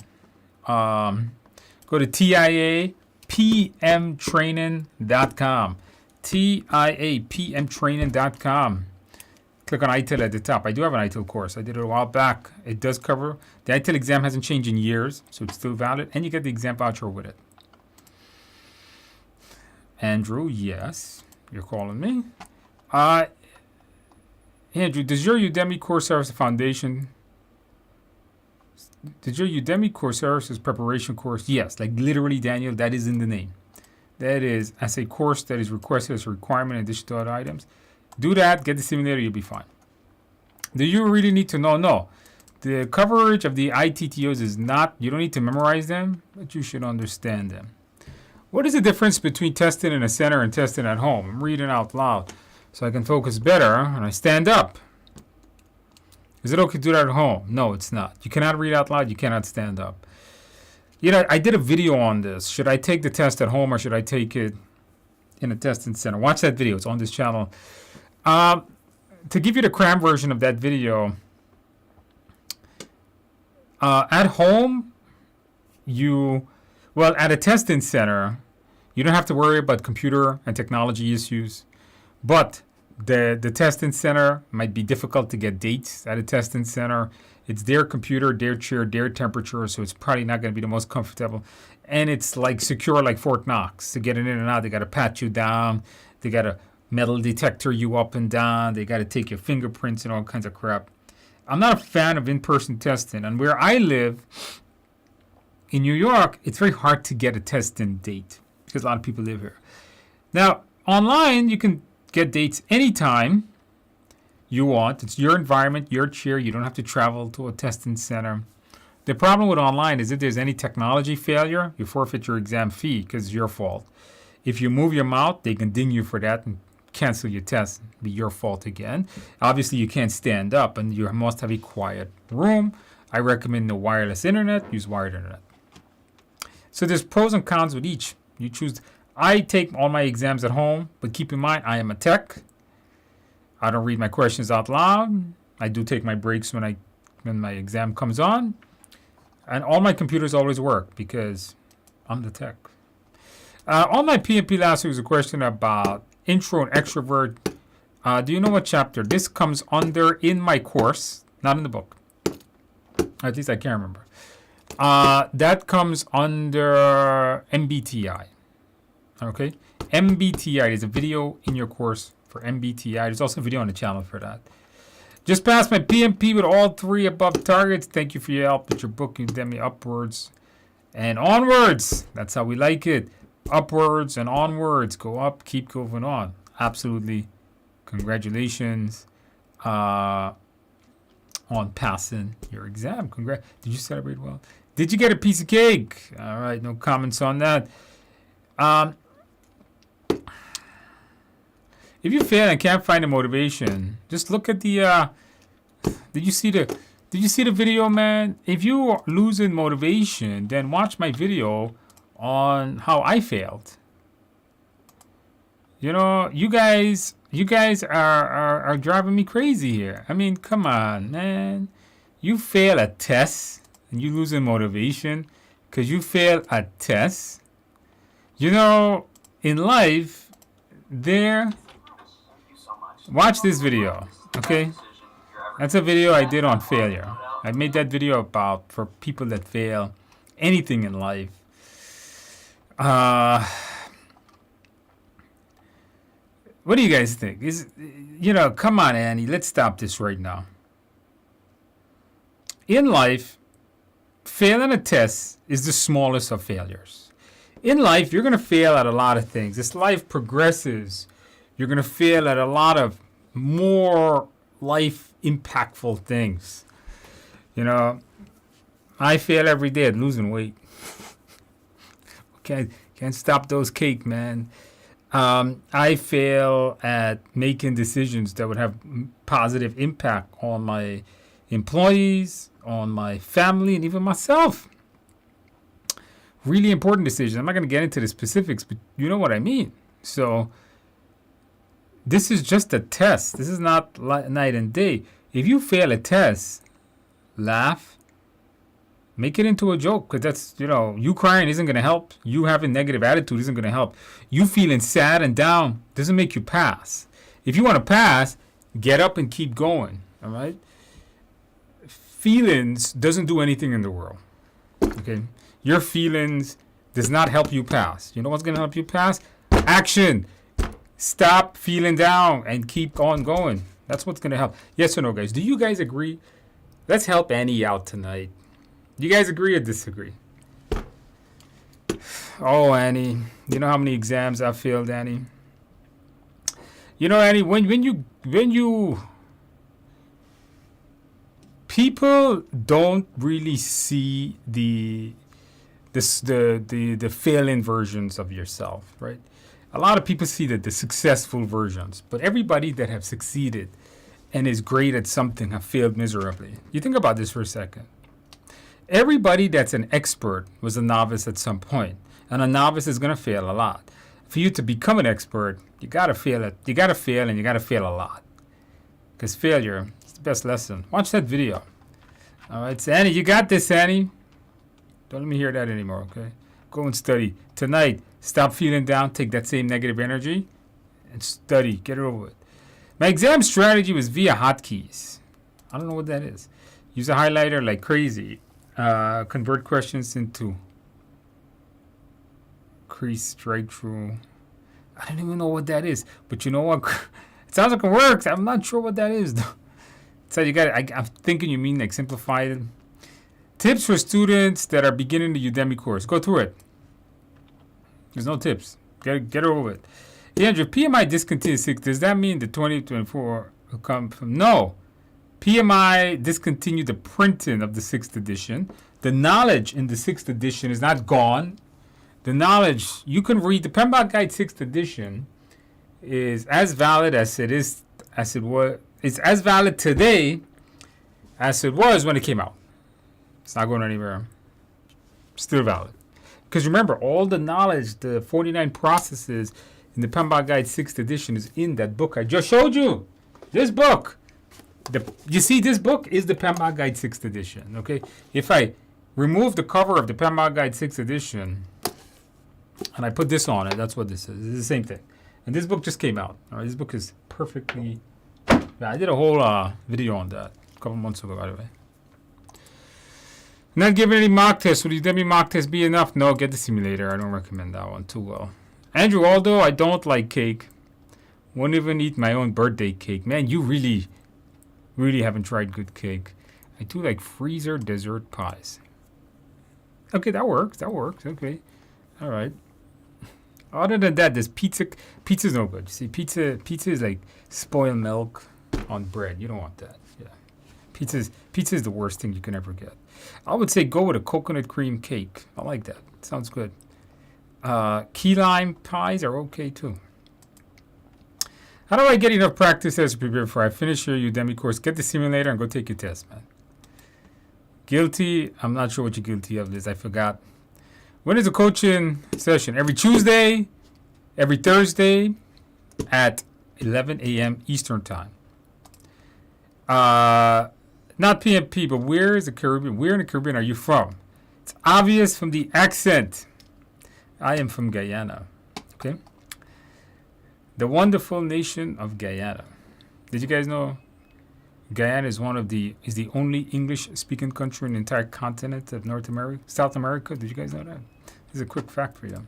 S1: Go to TIAPMtraining.com. TIAPMtraining.com. Click on ITIL at the top. I do have an ITIL course. I did it a while back. It does cover. The ITIL exam hasn't changed in years, so it's still valid. And you get the exam voucher with it. Andrew, yes. You're calling me. Andrew, does your Udemy course serve as a foundation? Does your Udemy course serve as preparation course? Yes, like literally, Daniel, that is in the name. That is as a course that is requested as a requirement in addition to other items. Do that, get the simulator, you'll be fine. Do you really need to know? No. The coverage of the ITTOs is not, you don't need to memorize them, but you should understand them. What is the difference between testing in a center and testing at home? I'm reading out loud so I can focus better and I stand up. Is it okay to do that at home? No, it's not. You cannot read out loud, you cannot stand up. You know, I did a video on this. Should I take the test at home or should I take it in a testing center? Watch that video. It's on this channel. To give you the cram version of that video, at home, at a testing center, you don't have to worry about computer and technology issues. But the testing center might be difficult to get dates at a testing center. It's their computer, their chair, their temperature, so it's probably not going to be the most comfortable. And it's like secure like Fort Knox. To get in and out, they got to pat you down. They got to metal detector you up and down. They got to take your fingerprints and all kinds of crap. I'm not a fan of in-person testing. And where I live, in New York, it's very hard to get a testing date because a lot of people live here. Now, online, you can get dates anytime you want. It's your environment, your chair. You don't have to travel to a testing center. The problem with online is if there's any technology failure, you forfeit your exam fee because it's your fault. If you move your mouth, they can ding you for that and cancel your test. It'll be your fault again. Obviously, you can't stand up and you must have a quiet room. I recommend no wireless internet. Use wired internet. So there's pros and cons with each. You choose. I take all my exams at home, but keep in mind, I am a tech. I don't read my questions out loud. I do take my breaks when my exam comes on. And all my computers always work because I'm the tech. On my PMP last week was a question about intro and extrovert. Do you know what chapter this comes under in my course? Not in the book. At least I can't remember. That comes under MBTI. Okay? MBTI is a video in your course for MBTI. There's also a video on the channel for that. Just passed my PMP with all 3 above targets. Thank you for your help with your book, Udemy Upwards and Onwards. That's how we like it. Upwards and onwards. Go up, keep going on. Absolutely. Congratulations on passing your exam. Congrats. Did you celebrate well? Did you get a piece of cake? All right, no comments on that. If you fail and can't find the motivation, just look at the did you see the video, man? If you are losing motivation, then watch my video on how I failed. You know, you guys are driving me crazy here. I mean, come on, man. You fail a test and you losing motivation because you fail a test. You know, in life, watch this video, okay? That's a video I did on failure. I made that video about for people that fail anything in life. What do you guys think? Come on, Annie, let's stop this right now. In life, failing a test is the smallest of failures. In life, you're going to fail at a lot of things. As life progresses, you're going to fail at a lot of more life impactful things. You know, I fail every day at losing weight. Can't stop those cake, man. I fail at making decisions that would have positive impact on my employees, on my family, and even myself. Really important decisions. I'm not going to get into the specifics, but you know what I mean. So this is just a test. This is not night and day. If you fail a test, laugh. Make it into a joke, because that's, you crying isn't going to help. You having negative attitude isn't going to help. You feeling sad and down doesn't make you pass. If you want to pass, get up and keep going, all right? Feelings doesn't do anything in the world, okay? Your feelings does not help you pass. You know what's going to help you pass? Action. Stop feeling down and keep on going. That's what's going to help. Yes or no, guys? Do you guys agree? Let's help Annie out tonight. Do you guys agree or disagree? Oh, Annie. You know how many exams I failed, Annie? You know, Annie, when you people don't really see the failing versions of yourself, right? A lot of people see the successful versions, but everybody that have succeeded and is great at something have failed miserably. You think about this for a second. Everybody that's an expert was a novice at some point, and a novice is going to fail a lot. For you to become an expert, you got to fail it. You got to fail, and you got to fail a lot, because failure is the best lesson. Watch that video. All right, so Annie, you got this, Annie. Don't let me hear that anymore, okay? Go and study. Tonight, stop feeling down. Take that same negative energy and study. Get it over with. My exam strategy was via hotkeys. I don't know what that is. Use a highlighter like crazy. Convert questions into crease strike through. I don't even know what that is. But you know what? It sounds like it works. I'm not sure what that is, though. So you got it. I'm thinking you mean like simplified. Tips for students that are beginning the Udemy course. Go through it. There's no tips. Get over it. Andrew, PMI discontinued 6. Does that mean the 2024 will come from? No. PMI discontinued the printing of the 6th edition. The knowledge in the 6th edition is not gone. The knowledge, you can read the PMBOK Guide 6th edition is as valid as it was. It's as valid today as it was when it came out. It's not going anywhere. Still valid. Because remember, all the knowledge, the 49 processes in the PMBOK Guide 6th edition is in that book I just showed you. This book. You see, this book is the PMBOK Guide 6th edition, okay? If I remove the cover of the PMBOK Guide 6th edition and I put this on it, that's what this is. It's the same thing. And this book just came out. All right, this book is perfectly. Yeah, I did a whole video on that a couple months ago, by the way. Not giving any mock tests. Would Udemy mock test be enough? No, get the simulator. I don't recommend that one too well. Andrew Aldo, I don't like cake. Won't even eat my own birthday cake. Man, you really haven't tried good cake. I do like freezer dessert pies. Okay, that works. Okay. All right. Other than that, this pizza's no good. See, pizza is like spoiled milk on bread. You don't want that. Yeah. Pizza is the worst thing you can ever get. I would say go with a coconut cream cake. I like that. Sounds good. Key lime pies are okay too. How do I get enough practice as to prepare before I finish your Udemy course? Get the simulator and go take your test, man. Guilty. I'm not sure what you're guilty of, Liz. I forgot. When is the coaching session? Every Tuesday, every Thursday at 11 a.m. Eastern Time. Not PMP, but where is the Caribbean? Where in the Caribbean are you from? It's obvious from the accent. I am from Guyana. Okay. The wonderful nation of Guyana. Did you guys know Guyana is the only English-speaking country in the entire continent of South America? Did you guys know that? This is a quick fact for you.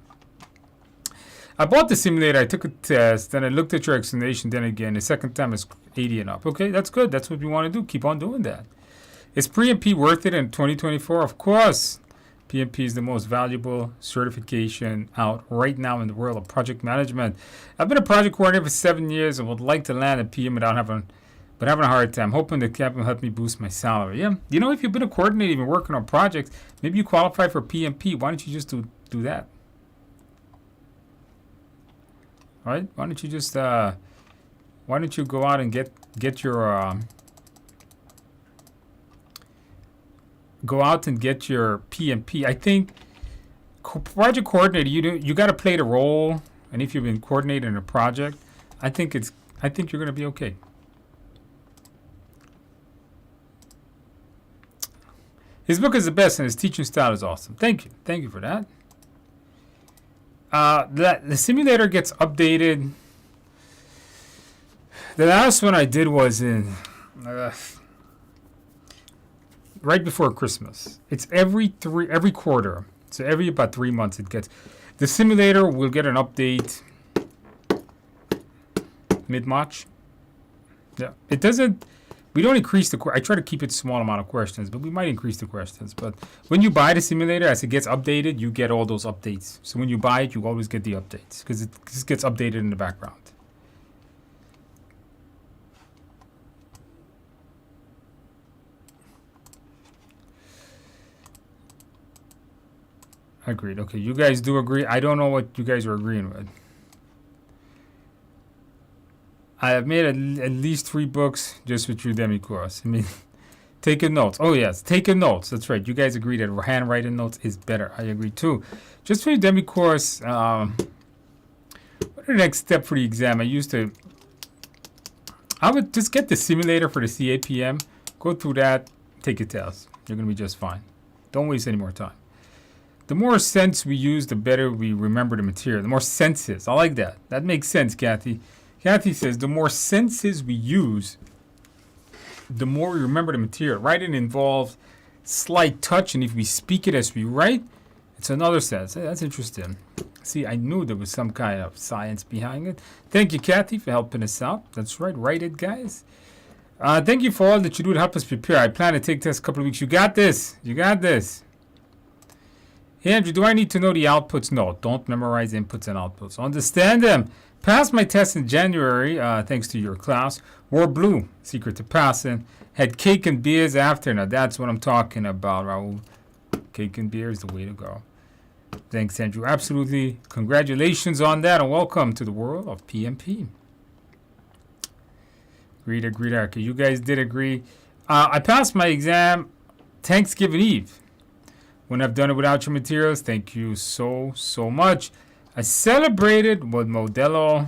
S1: I bought the simulator. I took a test. Then I looked at your explanation. Then again, the second time is 80 and up. Okay, that's good. That's what we want to do. Keep on doing that. Is PMP worth it in 2024? Of course. PMP is the most valuable certification out right now in the world of project management. I've been a project coordinator for 7 years and would like to land a PM without having a hard time. Hoping the cap will help me boost my salary. Yeah, you know, if you've been a coordinator, you've been working on projects, maybe you qualify for PMP. Why don't you just do that? All right? Why don't you just why don't you go out and get your go out and get your PMP. I think project coordinator, you got to play the role, and if you've been coordinating a project, I think you're going to be okay. His book is the best, and his teaching style is awesome. Thank you for that. The simulator gets updated. The last one I did was in right before Christmas. It's every quarter. So every about 3 months it gets. The simulator will get an update mid-March. Yeah, it doesn't. We don't increase the. I try to keep it small amount of questions, but we might increase the questions. But when you buy the simulator, as it gets updated, you get all those updates. So when you buy it, you always get the updates because it just gets updated in the background. Agreed. Okay, you guys do agree. I don't know what you guys are agreeing with. I have made at least 3 books just with Udemy course. I mean, taking notes. Oh, yes, taking notes. That's right. You guys agree that handwriting notes is better. I agree, too. Just for Udemy course, what is the next step for the exam? I would just get the simulator for the CAPM, go through that, take a test. You're going to be just fine. Don't waste any more time. The more sense we use, the better we remember the material. The more senses. I like that. That makes sense, Kathy. Kathy says the more senses we use, the more we remember the material. Writing involves slight touch, and if we speak it as we write, it's another sense. Hey, that's interesting. See, I knew there was some kind of science behind it. Thank you, Kathy, for helping us out. That's right. Write it, guys. Thank you for all that you do to help us prepare. I plan to take tests a couple of weeks. You got this. You got this. Hey, Andrew, do I need to know the outputs? No, don't memorize inputs and outputs. Understand them. Passed my test in January, thanks to your class. Wore blue, secret to passing. Had cake and beers after. Now, that's what I'm talking about, Raul. Cake and beer is the way to go. Thanks, Andrew. Absolutely. Congratulations on that, and welcome to the world of PMP. Agreed, okay. You guys did agree. I passed my exam Thanksgiving Eve. When I've done it without your materials, thank you so much. I celebrated with Modelo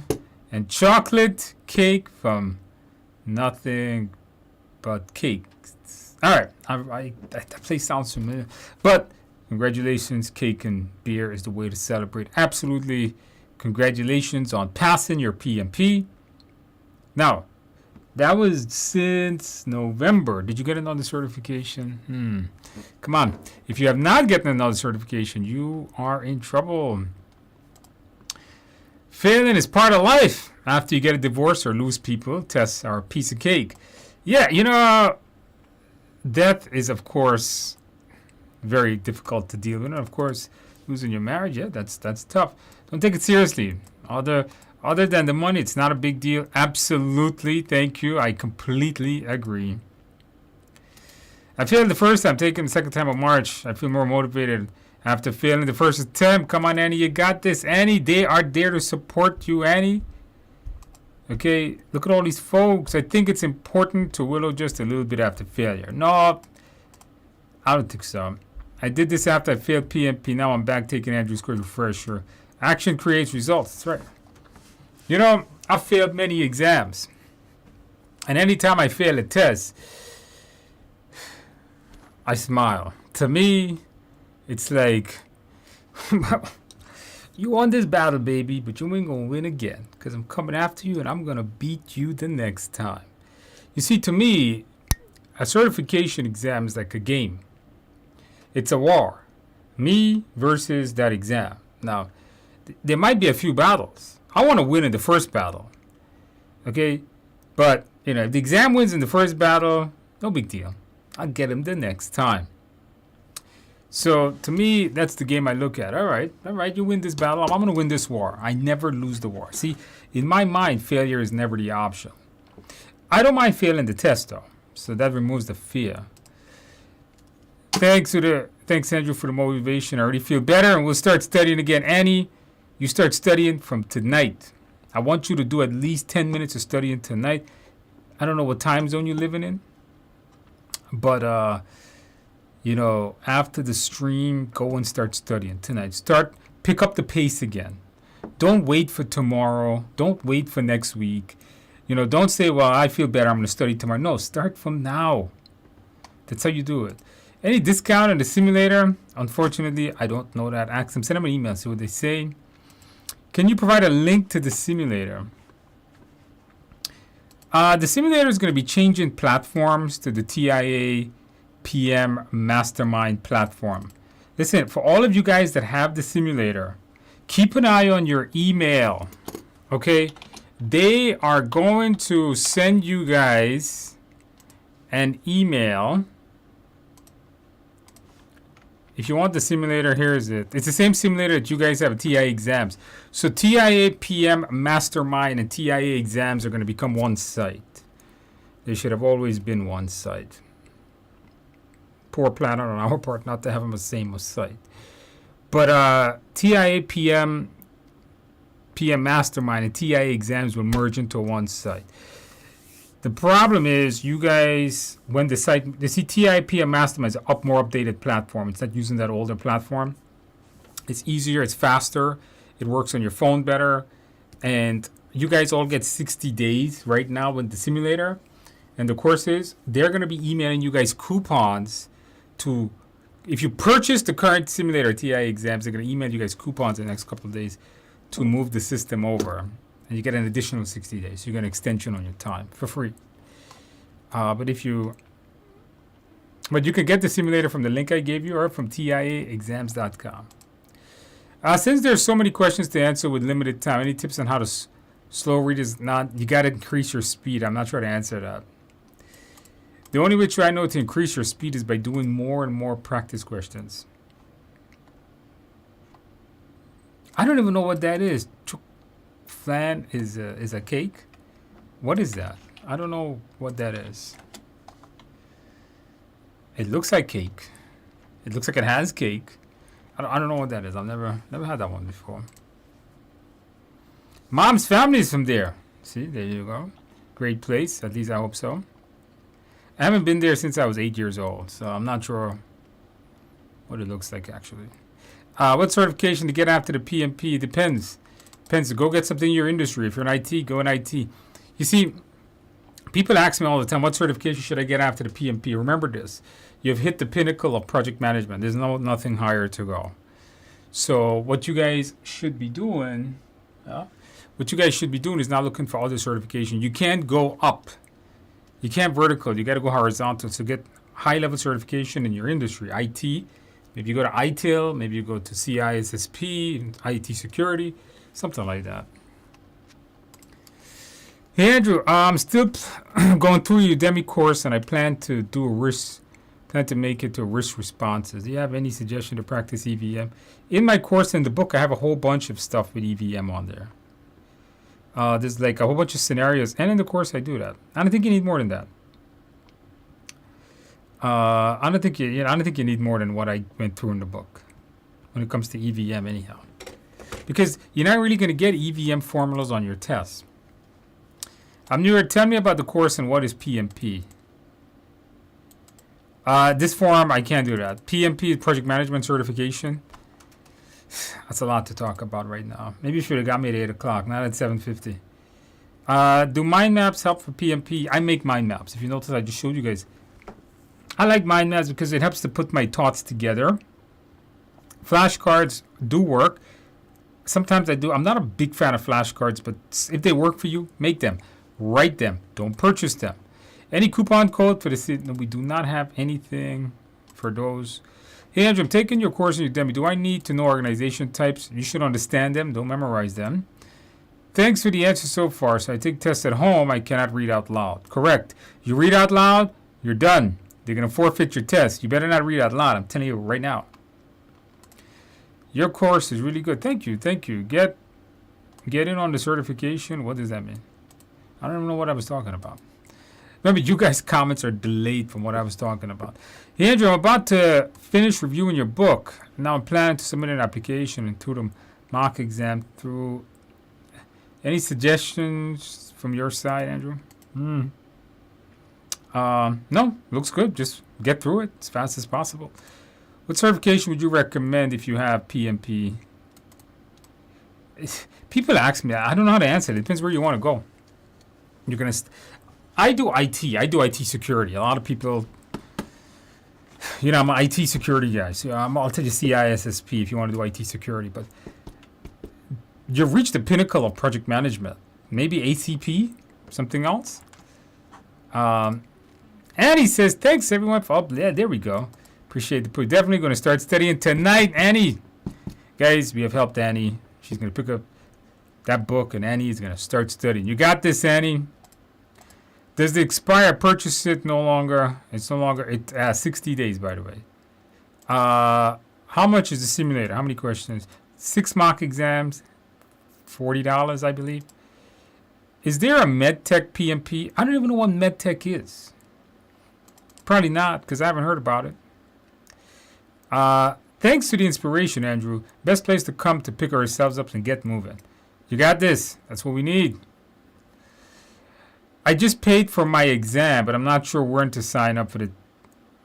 S1: and chocolate cake from Nothing But Cakes. All right, that place sounds familiar. But congratulations, cake and beer is the way to celebrate. Absolutely Congratulations on passing your PMP. Now, that was since November. Did you get another certification? Come on. If you have not gotten another certification, you are in trouble. Failing is part of life. After you get a divorce or lose people, tests are a piece of cake. Yeah, you know, death is, of course, very difficult to deal with. And, of course, losing your marriage, yeah, that's tough. Don't take it seriously. Other than the money, it's not a big deal. Absolutely. Thank you. I completely agree. I failed the first time, taking the second time of March. I feel more motivated after failing the first attempt. Come on, Annie. You got this, Annie. They are there to support you, Annie. Okay, look at all these folks. I think it's important to willow just a little bit after failure. No, I don't think so. I did this after I failed PMP. Now I'm back taking Andrew's course refresher. Action creates results. That's right. You know, I've failed many exams. And anytime I fail a test, I smile. To me, it's like, you won this battle, baby, but you ain't going to win again. Because I'm coming after you and I'm going to beat you the next time. You see, to me, a certification exam is like a game. It's a war. Me versus that exam. Now, there might be a few battles. I want to win in the first battle. Okay? But, you know, if the exam wins in the first battle, no big deal. I'll get him the next time. So, to me, that's the game I look at. All right, you win this battle. I'm going to win this war. I never lose the war. See, in my mind, failure is never the option. I don't mind failing the test, though. So that removes the fear. Thanks, Andrew, for the motivation. I already feel better, and we'll start studying again. Annie, you start studying from tonight. I want you to do at least 10 minutes of studying tonight. I don't know what time zone you're living in, but you know, after the stream, go and start studying tonight. Pick up the pace again. Don't wait for tomorrow. Don't wait for next week. You know, don't say, well, I feel better, I'm going to study tomorrow. No, start from now. That's how you do it. Any discount on the simulator? Unfortunately, I don't know that. Ask them. Send them an email, see what they say. Can you provide a link to the simulator? The simulator is going to be changing platforms to the TIA PM Mastermind platform. Listen, for all of you guys that have the simulator, keep an eye on your email. Okay? They are going to send you guys an email. If you want the simulator, here is it. It's the same simulator that you guys have at TIA exams. So TIA PM Mastermind and TIA exams are going to become one site. They should have always been one site. Poor plan on our part not to have them the same site. But TIA PM Mastermind and TIA exams will merge into one site. The problem is, you guys, when the site, you see TIA PM Mastermind is an more updated platform. It's not using that older platform. It's easier, it's faster, it works on your phone better, and you guys all get 60 days right now with the simulator and the courses. They're going to be emailing you guys coupons to, if you purchase the current simulator TIA exams, they're going to email you guys coupons in the next couple of days to move the system over. And you get an additional 60 days. You get an extension on your time for free. But you can get the simulator from the link I gave you or from TIAexams.com. Since there's so many questions to answer with limited time, any tips on how to slow read is not, you got to increase your speed. I'm not sure to answer that. The only way I know to increase your speed is by doing more and more practice questions. I don't even know what that is. Flan is a cake. What is that? I don't know what that is. It looks like cake. It looks like it has cake. I don't know what that is. I've never had that one before. Mom's family is from there. See, there you go. Great place. At least I hope so. I haven't been there since I was 8 years old, so I'm not sure what it looks like actually. What certification to get after the PMP? Depends. Go get something in your industry. If you're in IT, go in IT. You see, people ask me all the time, what certification should I get after the PMP? Remember this. You've hit the pinnacle of project management. There's nothing higher to go. So what you guys should be doing Yeah. What you guys should be doing is not looking for other certification. You can't go up. You can't vertical. You got to go horizontal to get high-level certification in your industry. IT. Maybe you go to ITIL. Maybe you go to CISSP, IT security, something like that. Hey Andrew, I'm still going through your Udemy course, and I plan to do a risk. Plan to make it to risk responses. Do you have any suggestion to practice EVM? In my course in the book, I have a whole bunch of stuff with EVM on there. There's like a whole bunch of scenarios, and in the course I do that. I don't think you need more than that. I don't think I don't think you need more than what I went through in the book when it comes to EVM, anyhow, because you're not really going to get EVM formulas on your tests. Tell me about the course and what is PMP. This form, I can't do that. PMP is Project Management Certification. That's a lot to talk about right now. Maybe you should have got me at 8 o'clock, not at 7:50. Do mind maps help for PMP? I make mind maps. If you notice, I just showed you guys. I like mind maps because it helps to put my thoughts together. Flashcards do work. Sometimes I do. I'm not a big fan of flashcards, but if they work for you, make them. Write them. Don't purchase them. Any coupon code for the no, we do not have anything for those. Hey Andrew, I'm taking your course in Udemy. Do I need to know organization types? You should understand them. Don't memorize them. Thanks for the answer so far. So I take tests at home. I cannot read out loud. Correct. You read out loud, you're done. They're going to forfeit your test. You better not read out loud. I'm telling you right now. Your course is really good. Thank you. Thank you. Get in on the certification. What does that mean? I don't even know what I was talking about. Remember, you guys' comments are delayed from what I was talking about. Hey, Andrew, I'm about to finish reviewing your book. Now I'm planning to submit an application into the mock exam through. Any suggestions from your side, Andrew? No, looks good. Just get through it as fast as possible. What certification would you recommend if you have PMP? People ask me. I don't know how to answer it. It depends where you want to go. You're gonna. I do IT. I do IT security. A lot of people, I'm an IT security guy. So I'll tell you CISSP if you want to do IT security. But you've reached the pinnacle of project management. Maybe ACP, something else. And he says, thanks everyone for up. Yeah, there we go. Appreciate the push. Definitely going to start studying tonight, Annie. Guys, we have helped Annie. She's going to pick up that book, and Annie is going to start studying. You got this, Annie. Does the expire purchase it no longer? It's no longer. It 60 days, by the way. How much is the simulator? How many questions? 6 mock exams, $40, I believe. Is there a MedTech PMP? I don't even know what MedTech is. Probably not, because I haven't heard about it. Thanks to the inspiration, Andrew. Best place to come to pick ourselves up and get moving. You got this. That's what we need. I just paid for my exam, but I'm not sure when to sign up for to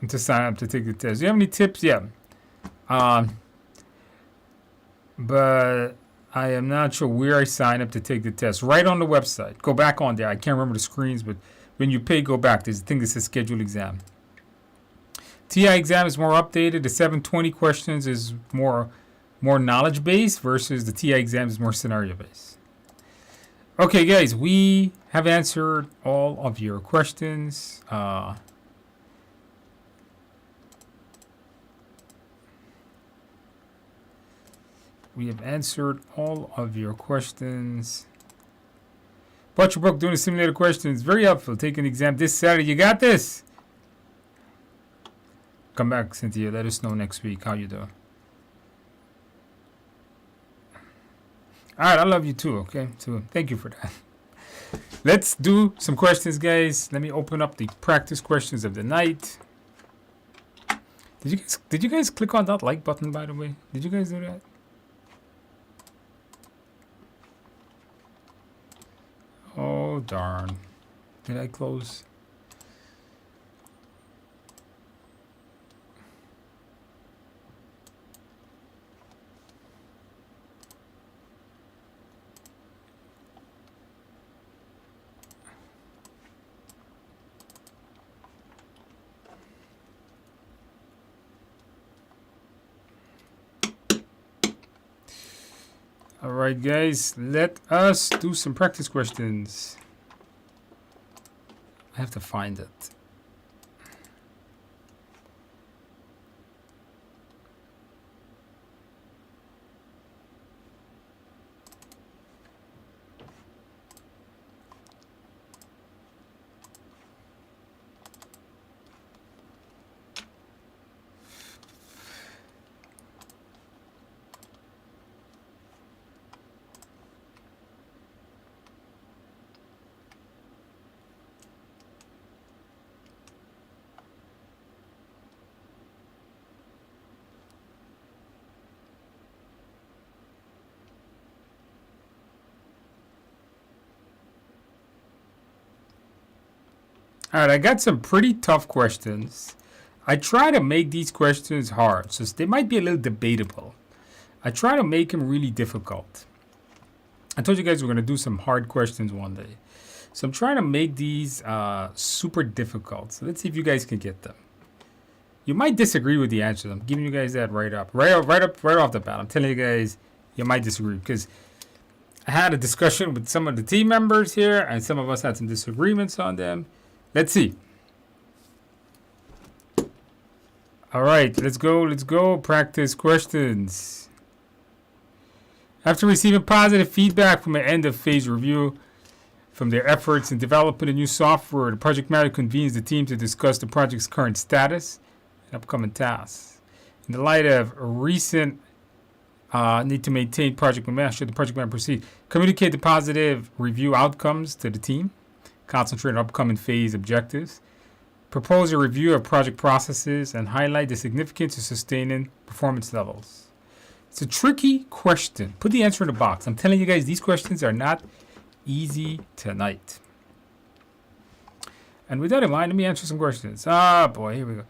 S1: take the test. Do you have any tips? Yeah. But I am not sure where I sign up to take the test. Right on the website. Go back on there. I can't remember the screens, but when you pay, go back. There's a thing that says scheduled exam. TI exam is more updated. The 720 questions is more knowledge based versus the TI exam is more scenario based. Okay, guys, we have answered all of your questions. We have answered all of your questions. Bought your book, doing the simulator questions. Very helpful. Take an exam this Saturday. You got this. Come back, Cynthia. Let us know next week how you do. All right, I love you too, okay? So thank you for that. Let's do some questions, guys. Let me open up the practice questions of the night. Did you guys click on that like button, by the way? Did you guys do that? Oh, darn. Did I close? All right, guys, let us do some practice questions. I have to find it. All right, I got some pretty tough questions. I try to make these questions hard, so they might be a little debatable. I try to make them really difficult. I told you guys we're going to do some hard questions one day. So I'm trying to make these super difficult. So let's see if you guys can get them. You might disagree with the answers. I'm giving you guys that right off the bat. I'm telling you guys you might disagree because I had a discussion with some of the team members here, and some of us had some disagreements on them. Let's see. All right, let's go. Practice questions. After receiving positive feedback from an end-of-phase review from their efforts in developing a new software, the project manager convenes the team to discuss the project's current status and upcoming tasks. In the light of a recent need to maintain project momentum, should the project manager proceed? Communicate the positive review outcomes to the team. Concentrate on upcoming phase objectives. Propose a review of project processes and highlight the significance of sustaining performance levels. It's a tricky question. Put the answer in the box. I'm telling you guys, these questions are not easy tonight. And with that in mind, let me answer some questions. Ah, boy, here we go.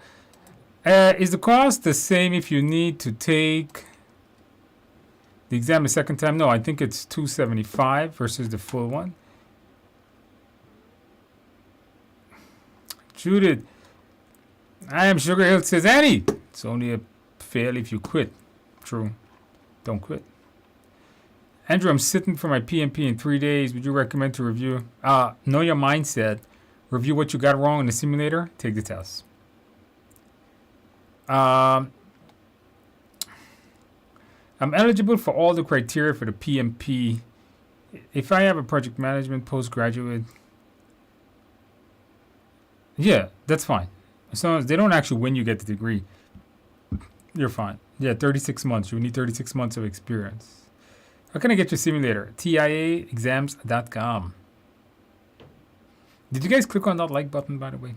S1: Is the cost the same if you need to take the exam a second time? No, I think it's $275 versus the full one. Judith, I am Sugar Hill says, Annie, it's only a fail if you quit. True. Don't quit. Andrew, I'm sitting for my PMP in 3 days. Would you recommend to review? Know your mindset. Review what you got wrong in the simulator. Take the test. I'm eligible for all the criteria for the PMP. If I have a project management postgraduate, yeah, that's fine. As long as they don't actually win, you get the degree. You're fine. Yeah, 36 months. You need 36 months of experience. How can I get your simulator? TIAexams.com. Did you guys click on that like button, by the way?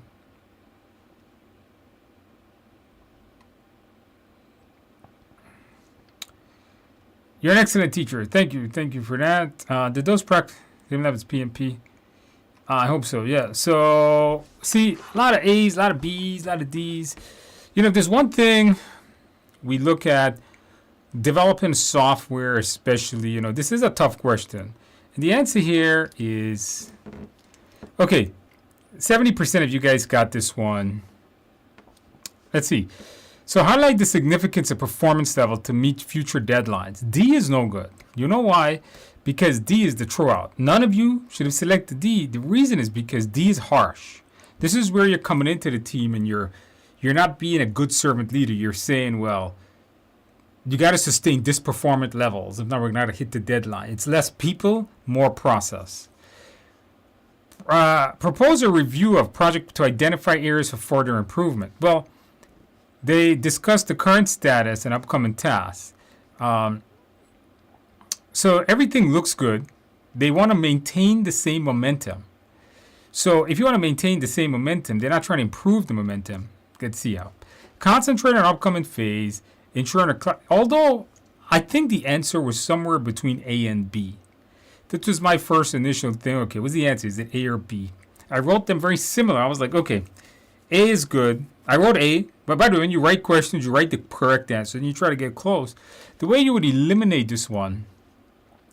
S1: You're an excellent teacher. Thank you. Thank you for that. Did those practice? Even if it's PMP. I hope so, yeah. So, see, a lot of A's, a lot of B's, a lot of D's. You know, if there's one thing we look at, developing software especially, you know, this is a tough question. And the answer here is, okay, 70% of you guys got this one. Let's see. So highlight the significance of performance level to meet future deadlines. D is no good. You know why? Because D is the throwout. None of you should have selected D. The reason is because D is harsh. This is where you're coming into the team and you're not being a good servant leader. You're saying, well, you got to sustain this performance levels. If not, we're not going to hit the deadline. It's less people, more process. Propose a review of project to identify areas for further improvement. Well, they discuss the current status and upcoming tasks. So everything looks good. They want to maintain the same momentum. So if you want to maintain the same momentum, they're not trying to improve the momentum. Let's see how. Concentrate on upcoming phase. Ensuring although I think the answer was somewhere between A and B. This was my first initial thing. Okay, what's the answer? Is it A or B? I wrote them very similar. I was like, okay, A is good. I wrote A, but by the way, when you write questions, you write the correct answer and you try to get close. The way you would eliminate this one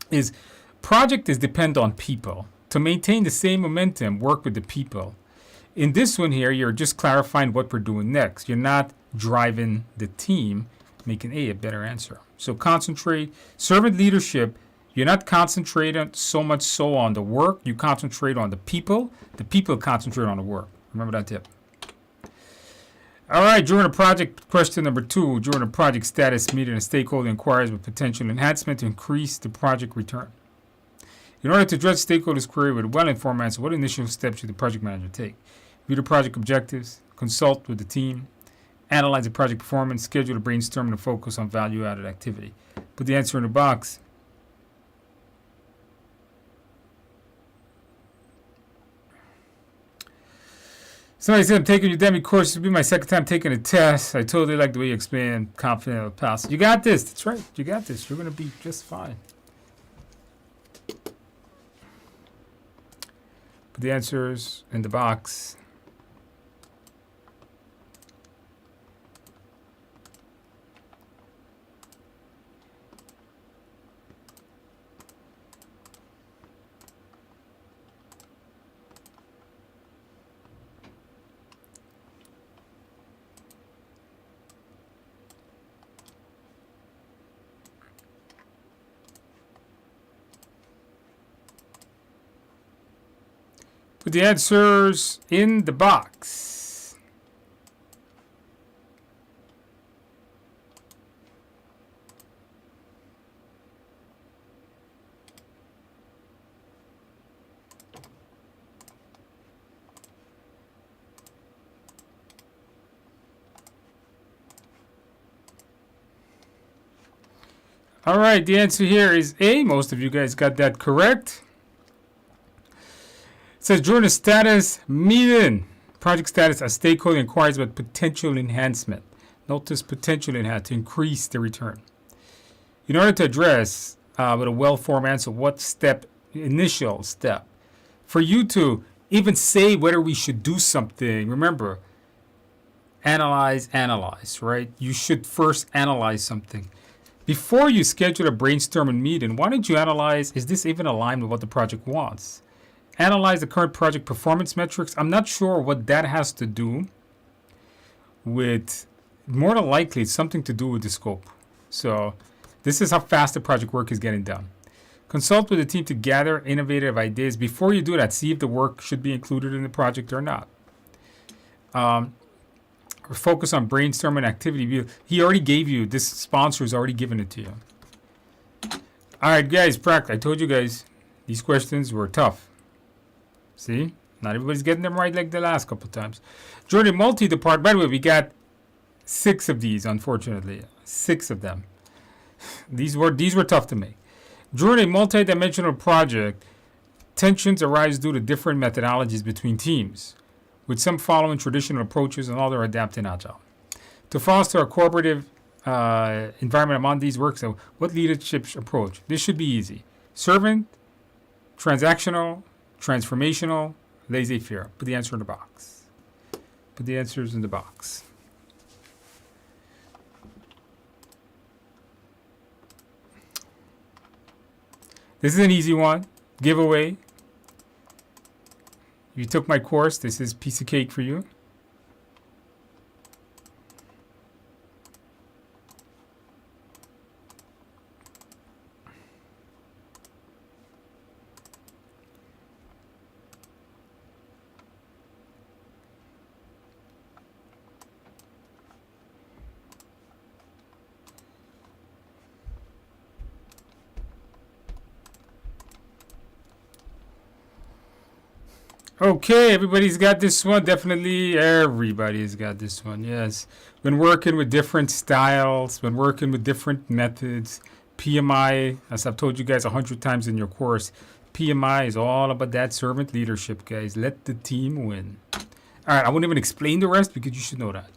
S1: is project is depend on people. To maintain the same momentum, work with the people. In this one here, you're just clarifying what we're doing next. You're not driving the team, making A a better answer. So concentrate. Servant leadership You're not concentrating so much so on the work. You concentrate on the people. The people concentrate on the work. Remember that tip. All right, during a project, question number 2, during a project status meeting, a stakeholder inquires with potential enhancement to increase the project return. In order to address stakeholders' query with a well-informed answer, what initial steps should the project manager take? View the project objectives, consult with the team, analyze the project performance, schedule a brainstorm, and focus on value-added activity. Put the answer in the box. Somebody said, I'm taking Udemy course. This will be my second time taking a test. I totally like the way you explain. Confident I'll pass. You got this. That's right. You got this. You're going to be just fine. Put the answers in the box. Put the answers in the box. All right, the answer here is A. Most of you guys got that correct. It says during a status meeting, project status, a stakeholder inquires about potential enhancement. Notice potential enhancement to increase the return. In order to address with a well-formed answer, what step, initial step, for you to even say whether we should do something, remember, analyze, right? You should first analyze something. Before you schedule a brainstorming meeting, why don't you analyze, is this even aligned with what the project wants? Analyze the current project performance metrics. I'm not sure what that has to do with, more than likely, it's something to do with the scope. So this is how fast the project work is getting done. Consult with the team to gather innovative ideas. Before you do that, see if the work should be included in the project or not. Focus on brainstorming activity. He already gave you, this sponsor has already given it to you. All right, guys, practice. I told you guys, these questions were tough. See? Not everybody's getting them right like the last couple times. During a multi-department, by the way, we got 6 of these, unfortunately. 6 of them. These were tough to make. During a multi-dimensional project, tensions arise due to different methodologies between teams, with some following traditional approaches and others adapting agile. To foster a cooperative environment among these works, so what leadership approach? This should be easy. Servant, transactional, transformational, laissez-faire. Put the answer in the box. Put the answers in the box. This is an easy one. Giveaway. If you took my course, this is a piece of cake for you. Okay, everybody's got this one. Definitely everybody's got this one. Yes. When working with different styles, when working with different methods, PMI, as I've told you guys 100 times in your course, PMI is all about that servant leadership, guys. Let the team win. All right, I won't even explain the rest because you should know that.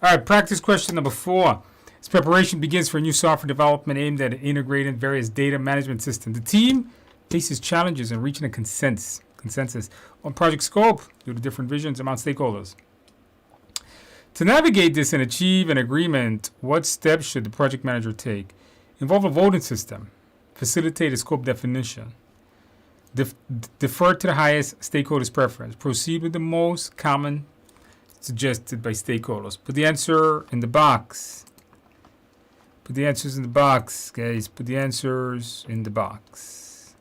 S1: All right, practice question number 4. As preparation begins for new software development aimed at integrating various data management systems, the team faces challenges in reaching a consensus on project scope due to different visions among stakeholders. To navigate this and achieve an agreement, what steps should the project manager take? Involve a voting system. Facilitate a scope definition. Defer to the highest stakeholders' preference. Proceed with the most common suggested by stakeholders. Put the answer in the box. Put the answers in the box, guys. Put the answers in the box.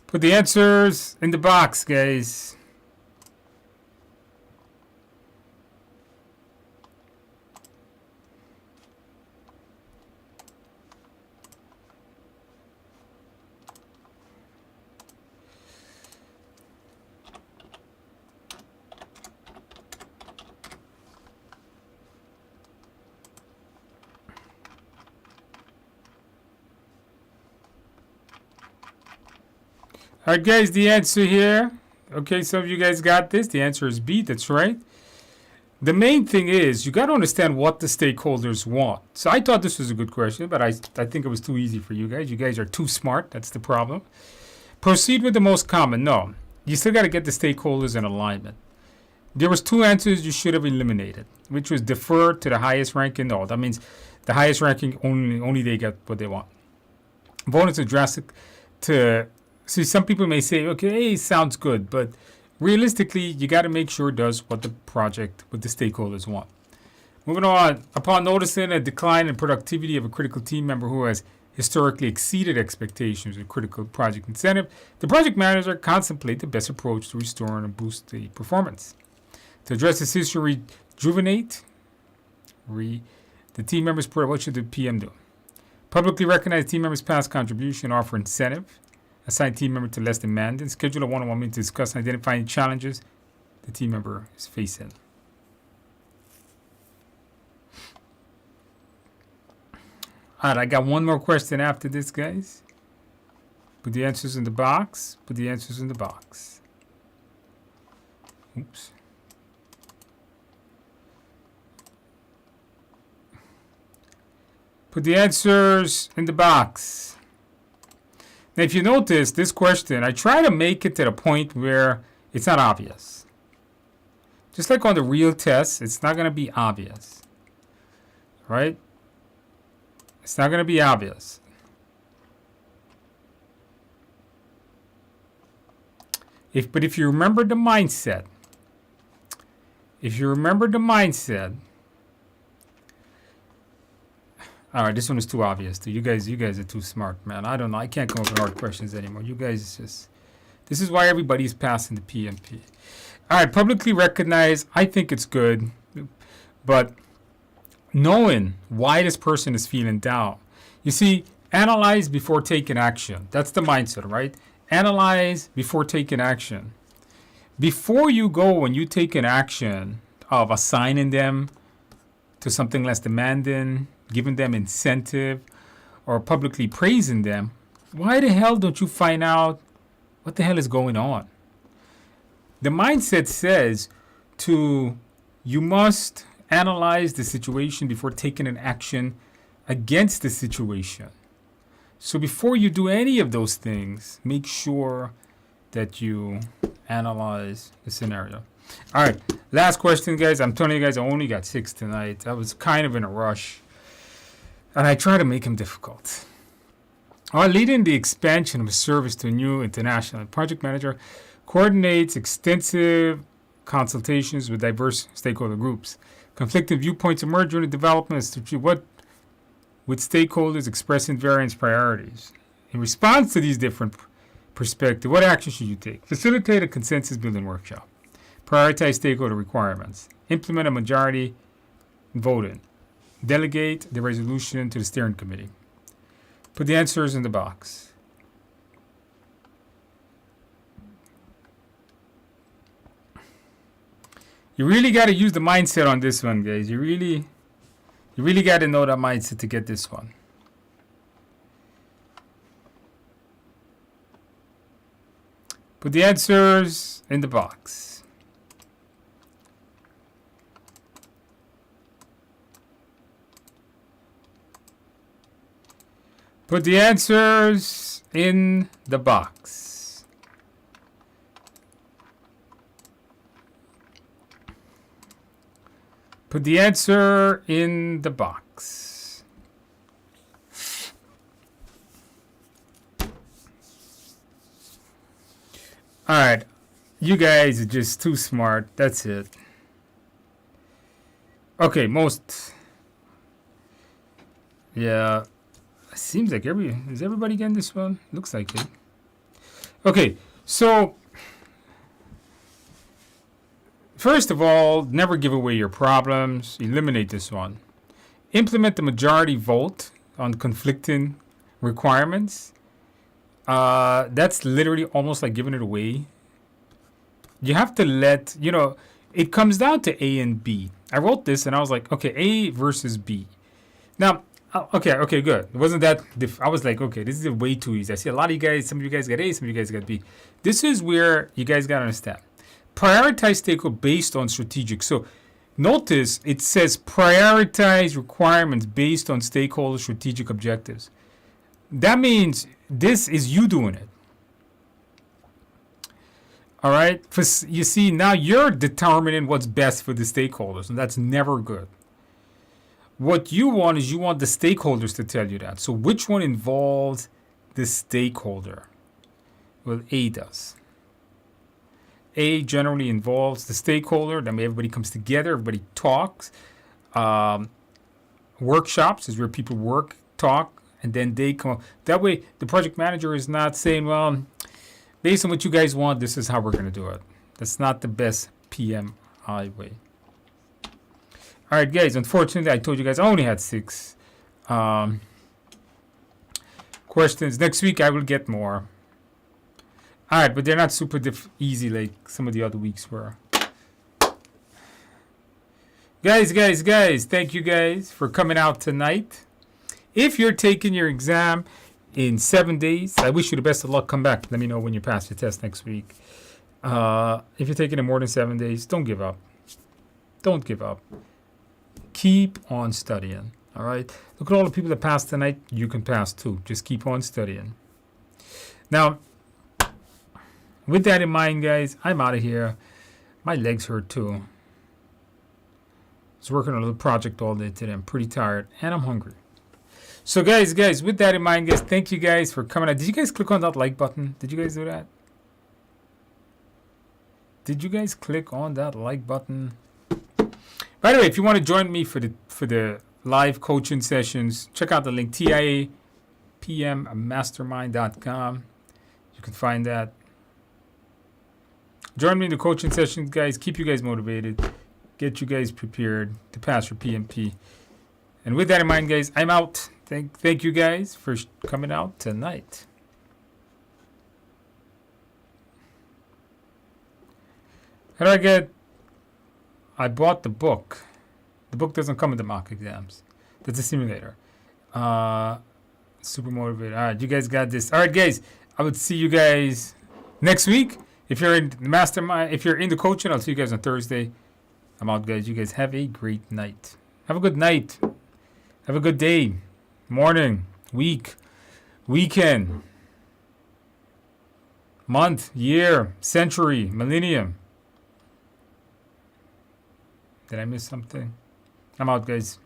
S1: Put the answers in the box, guys. All right, guys, the answer here. Okay, some of you guys got this. The answer is B. That's right. The main thing is you got to understand what the stakeholders want. So I thought this was a good question, but I think it was too easy for you guys. You guys are too smart. That's the problem. Proceed with the most common. No, you still got to get the stakeholders in alignment. There was two answers you should have eliminated, which was defer to the highest ranking. No, that means the highest ranking only they get what they want. Bonus is drastic to... See, some people may say, okay, hey, sounds good, but realistically, you got to make sure it does what the stakeholders want. Moving on, upon noticing a decline in productivity of a critical team member who has historically exceeded expectations with critical project incentive, the project manager contemplate the best approach to restore and boost the performance. To address this issue, rejuvenate the team members. What should the PM do? Publicly recognize team members' past contribution, offer incentive. Assign team member to less demanding. Schedule a one-on-one meeting to discuss and identify any challenges the team member is facing. All right, I got one more question after this, guys. Put the answers in the box. Put the answers in the box. Oops. Put the answers in the box. Now, if you notice this question, I try to make it to the point where it's not obvious. Just like on the real test, it's not going to be obvious. Right? It's not going to be obvious. But if you remember the mindset, all right, this one is too obvious. You guys are too smart, man. I don't know. I can't come up with hard questions anymore. You guys just... This is why everybody's passing the PMP. All right, publicly recognize. I think it's good. But knowing why this person is feeling down. You see, analyze before taking action. That's the mindset, right? Analyze before taking action. Before you go and you take an action of assigning them to something less demanding, giving them incentive, or publicly praising them, why the hell don't you find out what the hell is going on? The mindset says you must analyze the situation before taking an action against the situation. So before you do any of those things, make sure that you analyze the scenario. All right, last question, guys. I'm telling you guys, I only got 6 tonight. I was kind of in a rush. And I try to make them difficult. While leading the expansion of a service to a new international project manager, coordinates extensive consultations with diverse stakeholder groups. Conflicting viewpoints emerge during the development with stakeholders expressing various priorities. In response to these different perspectives, what action should you take? Facilitate a consensus building workshop. Prioritize stakeholder requirements. Implement a majority voting. Delegate the resolution to the steering committee. Put the answers in the box. You really got to use the mindset on this one, guys. You really got to know that mindset to get this one. Put the answers in the box. Put the answers in the box. Put the answer in the box. All right. You guys are just too smart. That's it. Okay, yeah. Seems like is everybody getting this one? Looks like it. Okay, so first of all, never give away your problems. Eliminate this one. Implement the majority vote on conflicting requirements. That's literally almost like giving it away. You have to it comes down to A and B. I wrote this and I was like, okay, A versus B. Now, okay, good. It wasn't that I was like, okay, this is way too easy. I see a lot of you guys, some of you guys got A, some of you guys got B. This is where you guys got to understand. Prioritize stakeholder based on strategic. So notice it says prioritize requirements based on stakeholder strategic objectives. That means this is you doing it. All right. You see, now you're determining what's best for the stakeholders, and that's never good. What you want is you want the stakeholders to tell you that. So which one involves the stakeholder? Well, A does. A generally involves the stakeholder. Then everybody comes together, everybody talks. Workshops is where people work, talk, and then they come up. That way, the project manager is not saying, well, based on what you guys want, this is how we're going to do it. That's not the best PMI way. All right, guys, unfortunately, I told you guys I only had 6 questions. Next week, I will get more. All right, but they're not super easy like some of the other weeks were. Guys, thank you guys for coming out tonight. If you're taking your exam in 7 days, I wish you the best of luck. Come back. Let me know when you pass your test next week. If you're taking it more than 7 days, don't give up. Don't give up. Keep on studying. All right? Look at all the people that passed tonight. You can pass too. Just keep on studying. Now, with that in mind, guys, I'm out of here. My legs hurt too. I was working on a little project all day today. I'm pretty tired and I'm hungry. So guys, with that in mind, guys, thank you guys for coming out. Did you guys click on that like button? Did you guys do that? Did you guys click on that like button? By the way, if you want to join me for the live coaching sessions, check out the link, TIAPMmastermind.com. You can find that. Join me in the coaching sessions, guys. Keep you guys motivated. Get you guys prepared to pass your PMP. And with that in mind, guys, I'm out. Thank you guys for coming out tonight. How do I get? I bought the book. The book doesn't come with the mock exams. That's a simulator. Super motivated. All right, you guys got this. All right, guys. I would see you guys next week. If you're in the mastermind, if you're in the coaching, I'll see you guys on Thursday. I'm out, guys. You guys have a great night. Have a good night. Have a good day, morning, week, weekend, month, year, century, millennium. Did I miss something? I'm out, guys.